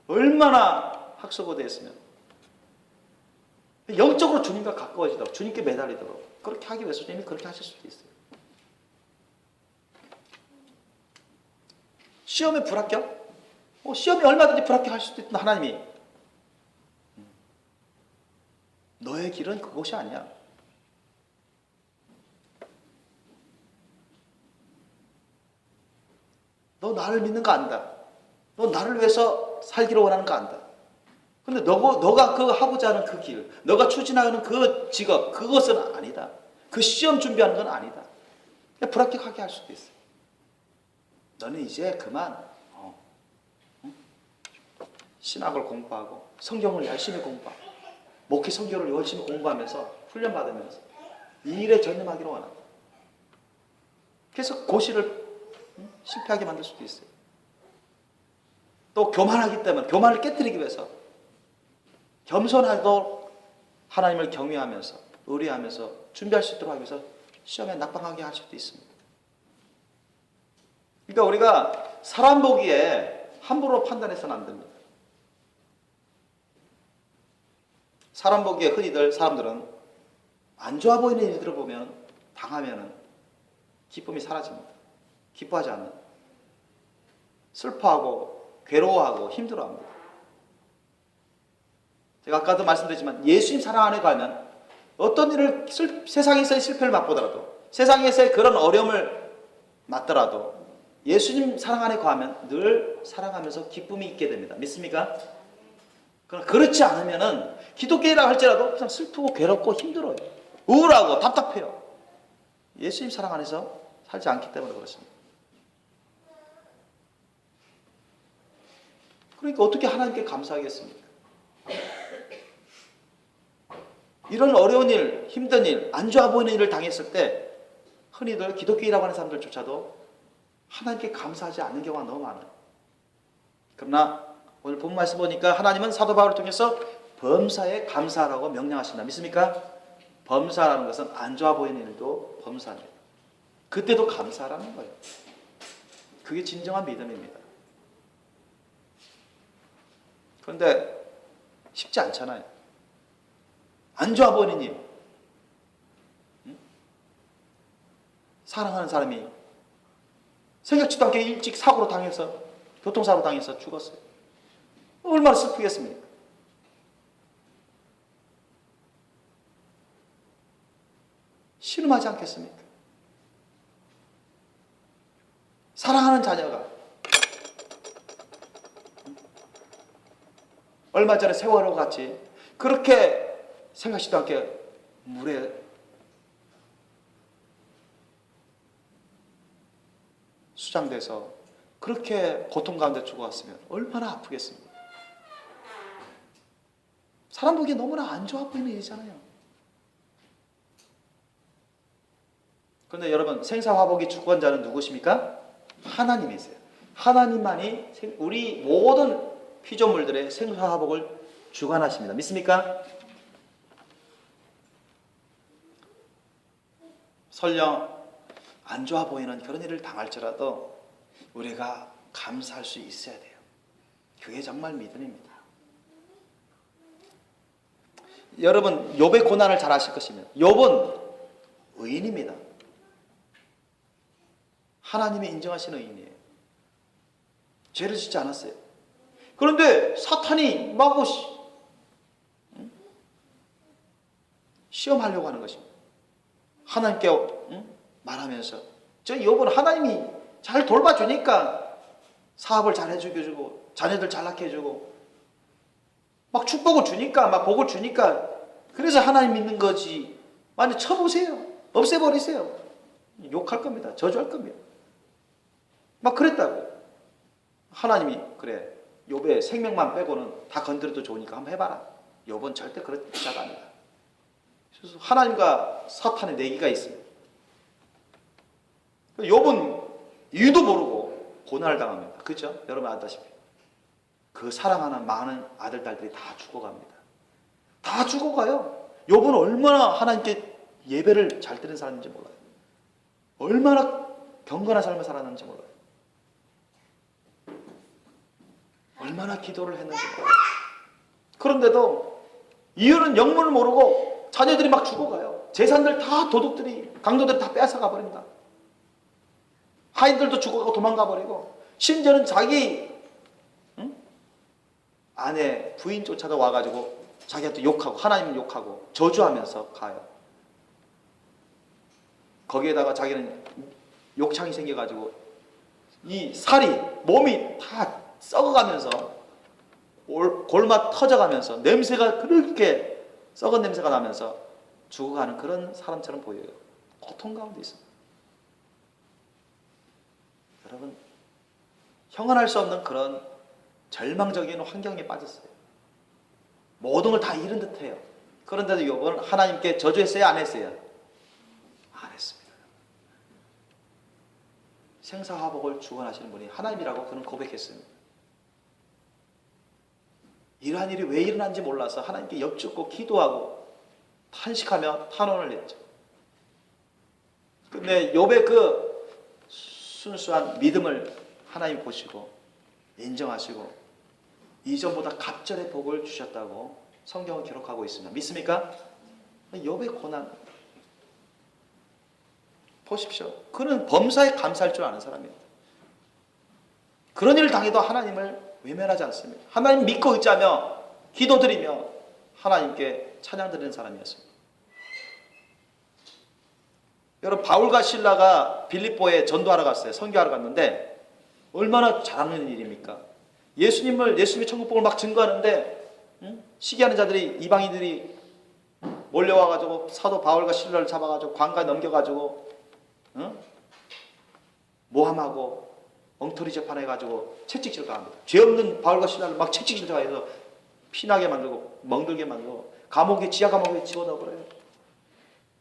얼마나 학수고대했으면. 영적으로 주님과 가까워지도록, 주님께 매달리도록 그렇게 하기 위해서 주님이 그렇게 하실 수도 있어요. 시험에 불합격? 시험에 얼마든지 불합격할 수도 있던 하나님이, 너의 길은 그것이 아니야. 너 나를 믿는 거 안다. 너 나를 위해서 살기를 원하는 거 안다. 근데 너가 그 하고자 하는 그 길, 너가 추진하는 그 직업, 그것은 아니다. 그 시험 준비하는 건 아니다. 불합격하게 할 수도 있어요. 너는 이제 그만 신학을 공부하고 성경을 열심히 공부하고 목회 성경을 열심히 공부하면서 훈련받으면서 이 일에 전념하기를 원한다. 그래서 고시를 실패하게 만들 수도 있어요. 또 교만하기 때문에 교만을 깨뜨리기 위해서 겸손하도록 하나님을 경외하면서 의뢰하면서 준비할 수 있도록 하기 위해서 시험에 낙방하게 할 수도 있습니다. 그러니까 우리가 사람 보기에 함부로 판단해서는 안 됩니다. 사람 보기에 흔히들 사람들은 안 좋아 보이는 일들을 보면, 당하면 기쁨이 사라집니다. 기뻐하지 않는, 슬퍼하고 괴로워하고 힘들어합니다. 제가 아까도 말씀드렸지만 예수님 사랑 안에 가면 어떤 일을 세상에서의 실패를 맛보더라도, 세상에서의 그런 어려움을 맞더라도 예수님 사랑 안에 거하면 늘 사랑하면서 기쁨이 있게 됩니다. 믿습니까? 그러나 그렇지 않으면은 기독교인이라 할지라도 그냥 슬프고 괴롭고 힘들어요. 우울하고 답답해요. 예수님 사랑 안에서 살지 않기 때문에 그렇습니다. 그러니까 어떻게 하나님께 감사하겠습니까? 이런 어려운 일, 힘든 일, 안 좋아 보이는 일을 당했을 때 흔히들 기독교인이라고 하는 사람들조차도 하나님께 감사하지 않는 경우가 너무 많아요. 그러나 오늘 본 말씀 보니까 하나님은 사도 바울을 통해서 범사에 감사하라고 명령하신다. 믿습니까? 범사라는 것은 안 좋아 보이는 일도 범사입니다. 그때도 감사하라는 거예요. 그게 진정한 믿음입니다. 그런데 쉽지 않잖아요. 안 좋아 보이는 일. 사랑하는 사람이 생각지도 않게 일찍 사고로 당해서 교통사고로 당해서 죽었어요. 얼마나 슬프겠습니까? 신음하지 않겠습니까? 사랑하는 자녀가 얼마 전에 세월호 같이 그렇게 생각지도 않게 물에 수장돼서 그렇게 고통 가운데 죽어왔으면 얼마나 아프겠습니까? 사람 보기에 너무나 안 좋아 보이는 일이잖아요. 그런데 여러분, 생사화복이 주권자는 누구십니까? 하나님이세요. 하나님만이 우리 모든 피조물들의 생사화복을 주관하십니다. 믿습니까? 설령 안 좋아 보이는 그런 일을 당할지라도 우리가 감사할 수 있어야 돼요. 그게 정말 믿음입니다. 여러분, 욥의 고난을 잘 아실 것입니다. 욥은 의인입니다. 하나님이 인정하시는 의인이에요. 죄를 짓지 않았어요. 그런데 사탄이 마구 시험하려고 하는 것입니다. 하나님께 말하면서 저 욥은 하나님이 잘 돌봐주니까 사업을 잘 해주고 자녀들 잘 낳게 해주고 막 축복을 주니까 막 복을 주니까 그래서 하나님 믿는 거지. 완전 쳐보세요. 없애버리세요. 욕할 겁니다. 저주할 겁니다. 막 그랬다고. 하나님이 그래 욥의 생명만 빼고는 다 건드려도 좋으니까 한번 해봐라. 욥은 절대 그런 자가 아니다. 그래서 하나님과 사탄의 내기가 있습니다. 욥은 이유도 모르고 고난을 당합니다. 그렇죠? 여러분 아다시피 그 사랑하는 많은 아들 딸들이 다 죽어갑니다. 다 죽어가요. 욥은 얼마나 하나님께 예배를 잘 드리는 사람인지 몰라요. 얼마나 경건한 삶을 살았는지 몰라요. 얼마나 기도를 했는지 몰라요. 그런데도 이유는 영문을 모르고 자녀들이 막 죽어가요. 재산들 다 도둑들이 강도들이 다 뺏어가 버립니다. 하인들도 죽어가고 도망가 버리고 심지어는 자기 아내 부인조차도 와가지고 자기한테 욕하고 하나님 욕하고 저주하면서 가요. 거기에다가 자기는 욕창이 생겨가지고 이 살이 몸이 다 썩어가면서 골마 터져가면서 냄새가 그렇게 썩은 냄새가 나면서 죽어가는 그런 사람처럼 보여요. 고통 가운데 있습니다. 여러분, 형언할 수 없는 그런 절망적인 환경에 빠졌어요. 모든 걸 다 잃은 듯해요. 그런데도 욥은 하나님께 저주했어요? 안 했어요? 안 했습니다. 생사화복을 주관하시는 분이 하나님이라고 그는 고백했습니다. 이러한 일이 왜 일어난지 몰라서 하나님께 엽죽고 기도하고 탄식하며 탄원을 했죠. 근데 욥의 그 순수한 믿음을 하나님 보시고 인정하시고 이전보다 갑절의 복을 주셨다고 성경은 기록하고 있습니다. 믿습니까? 욥의 고난 보십시오. 그는 범사에 감사할 줄 아는 사람입니다. 그런 일을 당해도 하나님을 외면하지 않습니다. 하나님 믿고 의지하며 기도드리며 하나님께 찬양 드리는 사람이었습니다. 여러분, 바울과 실라가 빌립보에 전도하러 갔어요. 선교하러 갔는데 얼마나 잘하는 일입니까? 예수님의 천국복을 막 증거하는데 응? 시기하는 자들이 이방인들이 몰려와가지고 사도 바울과 실라를 잡아가지고 광가에 넘겨가지고 응? 모함하고 엉터리 재판해가지고 채찍질 당합니다. 죄 없는 바울과 실라를 막 채찍질 당해서 피나게 만들고 멍들게 만들고 감옥에 지하 감옥에 집어넣어버려요.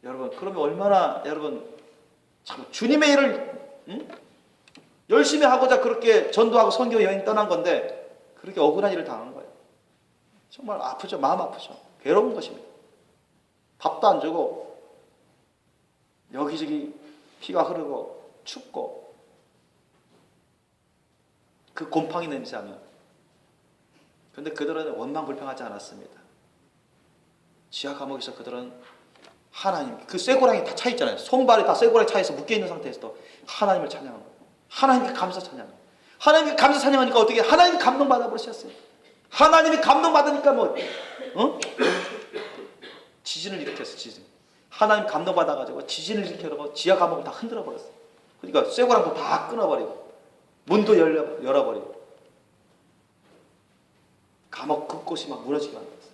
여러분 그러면 얼마나 여러분 참 주님의 일을 응? 열심히 하고자 그렇게 전도하고 선교 여행 떠난 건데 그렇게 억울한 일을 당한 거예요. 정말 아프죠. 마음 아프죠. 괴로운 것입니다. 밥도 안 주고 여기저기 피가 흐르고 춥고 그 곰팡이 냄새하며 그런데 그들은 원망불평하지 않았습니다. 지하 감옥에서 그들은 하나님 그 쇠고랑이 다 차 있잖아요. 손발이 다 쇠고랑이 차있어 묶여있는 상태에서도 하나님을 찬양한 거예요. 하나님께 감사 찬양. 하나님께 감사 찬양하니까 어떻게 하나님이 감동받아 버리셨어요. 하나님이 감동받으니까 뭐 지진을 일으켰어. 지진. 하나님 감동받아가지고 지진을 일으켜서 지하 감옥을 다 흔들어 버렸어요. 그러니까 쇠고랑도 다 끊어버리고 문도 열어버리고 감옥 곳곳이 막 무너지게 만들었어요.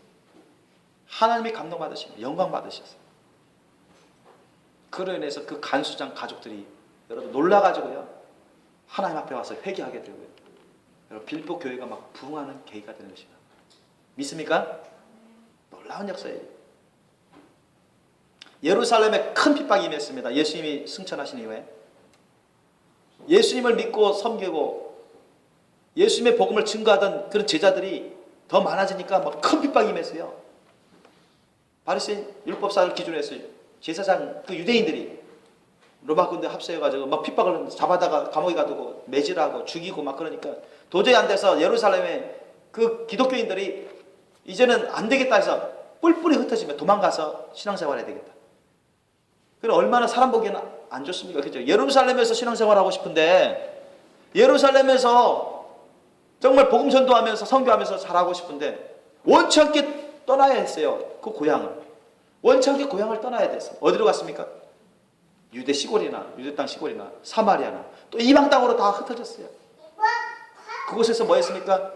하나님이 감동받으시고 영광받으셨어요. 그로 인해서 그 간수장 가족들이 여러분 놀라가지고요 하나님 앞에 와서 회개하게 되고요. 여러분 빌보 교회가 막 부흥하는 계기가 되는 것입니다. 믿습니까? 놀라운 역사예요. 예루살렘에 큰 핍박이 임했습니다. 예수님이 승천하신 이후에 예수님을 믿고 섬기고 예수님의 복음을 증거하던 그런 제자들이 더 많아지니까 막 큰 핍박이 임했어요. 바리새인 율법사를 기준으로 해서 제사장 그 유대인들이 로마 군대 합세해가지고 막 핍박을 잡아다가 감옥에 가두고 매질하고 죽이고 막 그러니까 도저히 안 돼서 예루살렘에 그 기독교인들이 이제는 안 되겠다 해서 뿔뿔이 흩어지면 도망가서 신앙생활 해야 되겠다. 그럼 얼마나 사람 보기에는 안 좋습니까? 그죠? 예루살렘에서 신앙생활 하고 싶은데 예루살렘에서 정말 복음 전도하면서 선교하면서 잘하고 싶은데 원치 않게 떠나야 했어요. 그 고향을. 원치 않게 고향을 떠나야 됐어요. 어디로 갔습니까? 유대 시골이나 유대 땅 시골이나 사마리아나 또 이방 땅으로 다 흩어졌어요. 그곳에서 뭐 했습니까?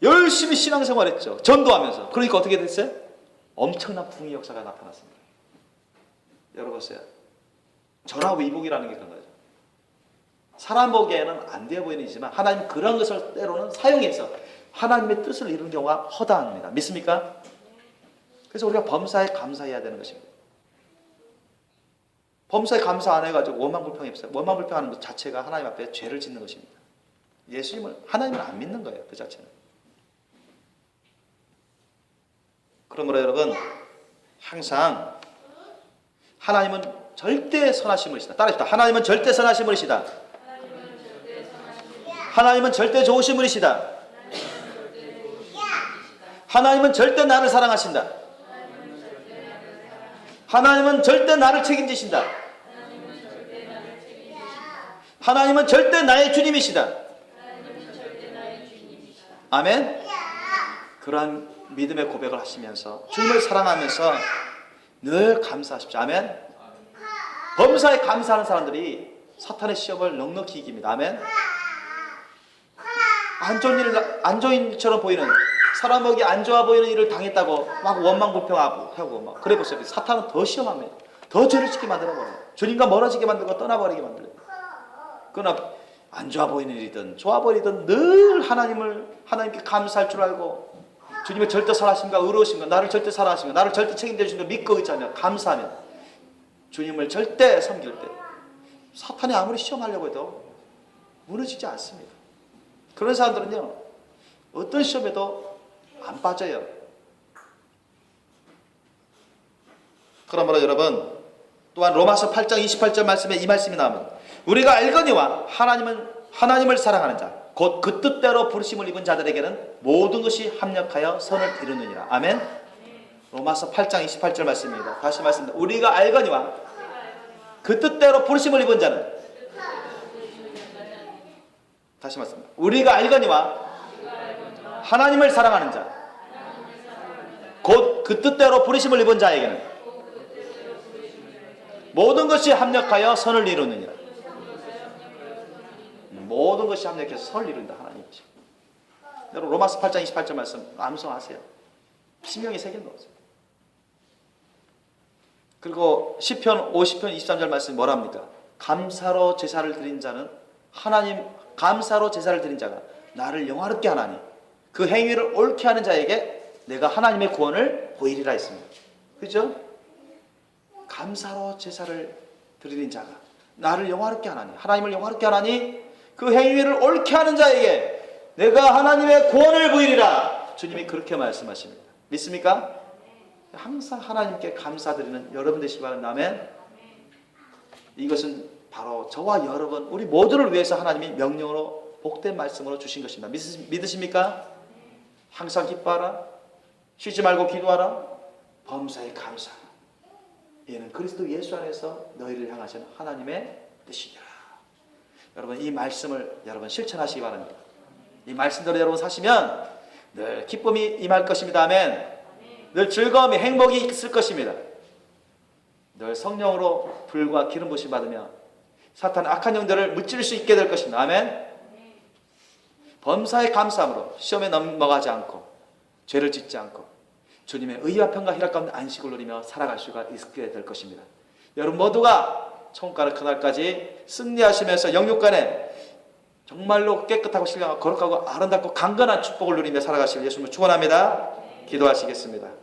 열심히 신앙생활했죠. 전도하면서. 그러니까 어떻게 됐어요? 엄청난 부흥의 역사가 나타났습니다. 여러분 보세요. 전화위복이라는 게 그런 거죠. 사람 보기에는 안 돼 보이지만 하나님 그런 것을 때로는 사용해서 하나님의 뜻을 이루는 경우가 허다합니다. 믿습니까? 그래서 우리가 범사에 감사해야 되는 것입니다. 범사에 감사 안 해가지고 원망불평이 없어요. 원망불평하는 것 자체가 하나님 앞에 죄를 짓는 것입니다. 예수님을 하나님을 안 믿는 거예요. 그 자체는. 그러므로 여러분 항상 하나님은 절대 선하신 분이시다. 따라합시다. 하나님은 절대 선하신 분이시다. 하나님은 절대 좋으신 분이시다. 하나님은 절대 나를 사랑하신다. 하나님은 절대 나를 책임지신다. 하나님은 절대 나의 주님이시다. 아멘. 그러한 믿음의 고백을 하시면서 주님을 사랑하면서 늘 감사하십시오. 아멘. 범사에 감사하는 사람들이 사탄의 시험을 넉넉히 이깁니다. 아멘. 안 좋은 일처럼 보이는 사람 보기 안 좋아 보이는 일을 당했다고 막 원망불평하고 막 그래 보세요. 사탄은 더 시험합니다. 더 죄를 짓게 만들어버려요. 주님과 멀어지게 만들고 떠나버리게 만들어요. 그러나 안 좋아 보이는 일이든 좋아 보이든 늘 하나님께 감사할 줄 알고 주님의 절대 선하심과 의로우심과 나를 절대 사랑하심과 나를 절대 책임져 주신 걸 믿고 있자면 감사하면 주님을 절대 섬길 때 사탄이 아무리 시험하려고 해도 무너지지 않습니다. 그런 사람들은요 어떤 시험에도 안 빠져요. 그러므로 여러분 또한 로마서 8장 28절 말씀에 이 말씀이 나오면 우리가 알거니와 하나님을 사랑하는 자 곧 그 뜻대로 부르심을 입은 자들에게는 모든 것이 합력하여 선을 이루느니라. 아멘. 로마서 8장 28절 말씀입니다. 다시 말씀드립니다. 우리가 알거니와 그 뜻대로 부르심을 입은 자는 다시 말씀드립니다. 우리가 알거니와 하나님을 사랑하는 자 곧 그 뜻대로 부르심을 입은 자에게는 모든 것이 합력하여 선을 이루느니라. 모든 것이 합력해서 선을 이룬다. 하나님이죠. 여러분 로마서 8장 28절 말씀 암송하세요. 심령이 새긴 거죠. 그리고 시편 50편 23절 말씀 뭐랍니까? 감사로 제사를 드린 자는 하나님, 감사로 제사를 드린 자가 나를 영화롭게 하나니 그 행위를 옳게 하는 자에게 내가 하나님의 구원을 보이리라 했습니다. 그죠? 감사로 제사를 드리는 자가 나를 영화롭게 하나니, 하나님을 영화롭게 하나니 그 행위를 옳게 하는 자에게 내가 하나님의 구원을 보이리라. 주님이 그렇게 말씀하십니다. 믿습니까? 항상 하나님께 감사드리는 여러분 되시기 바랍니다. 아멘. 이것은 바로 저와 여러분 우리 모두를 위해서 하나님이 명령으로 복된 말씀으로 주신 것입니다. 믿으십니까? 항상 기뻐하라. 쉬지 말고 기도하라. 범사에 감사하라. 이는 그리스도 예수 안에서 너희를 향하신 하나님의 뜻이니라. 여러분 이 말씀을 여러분 실천하시기 바랍니다. 이 말씀대로 여러분 사시면 늘 기쁨이 임할 것입니다. 아멘. 늘 즐거움이 행복이 있을 것입니다. 늘 성령으로 불과 기름 부으심 받으며 사탄 악한 영들을 무찌를 수 있게 될 것입니다. 아멘. 범사에 감사함으로 시험에 넘어가지 않고 죄를 짓지 않고 주님의 의와 평강 희락 가운데 안식을 누리며 살아갈 수가 있게 될 것입니다. 여러분 모두가 천국 가는 그날까지 승리하시면서 영육간에 정말로 깨끗하고 신령하고 거룩하고 아름답고 강건한 축복을 누리며 살아가시길 예수님을 축원합니다. 기도하시겠습니다.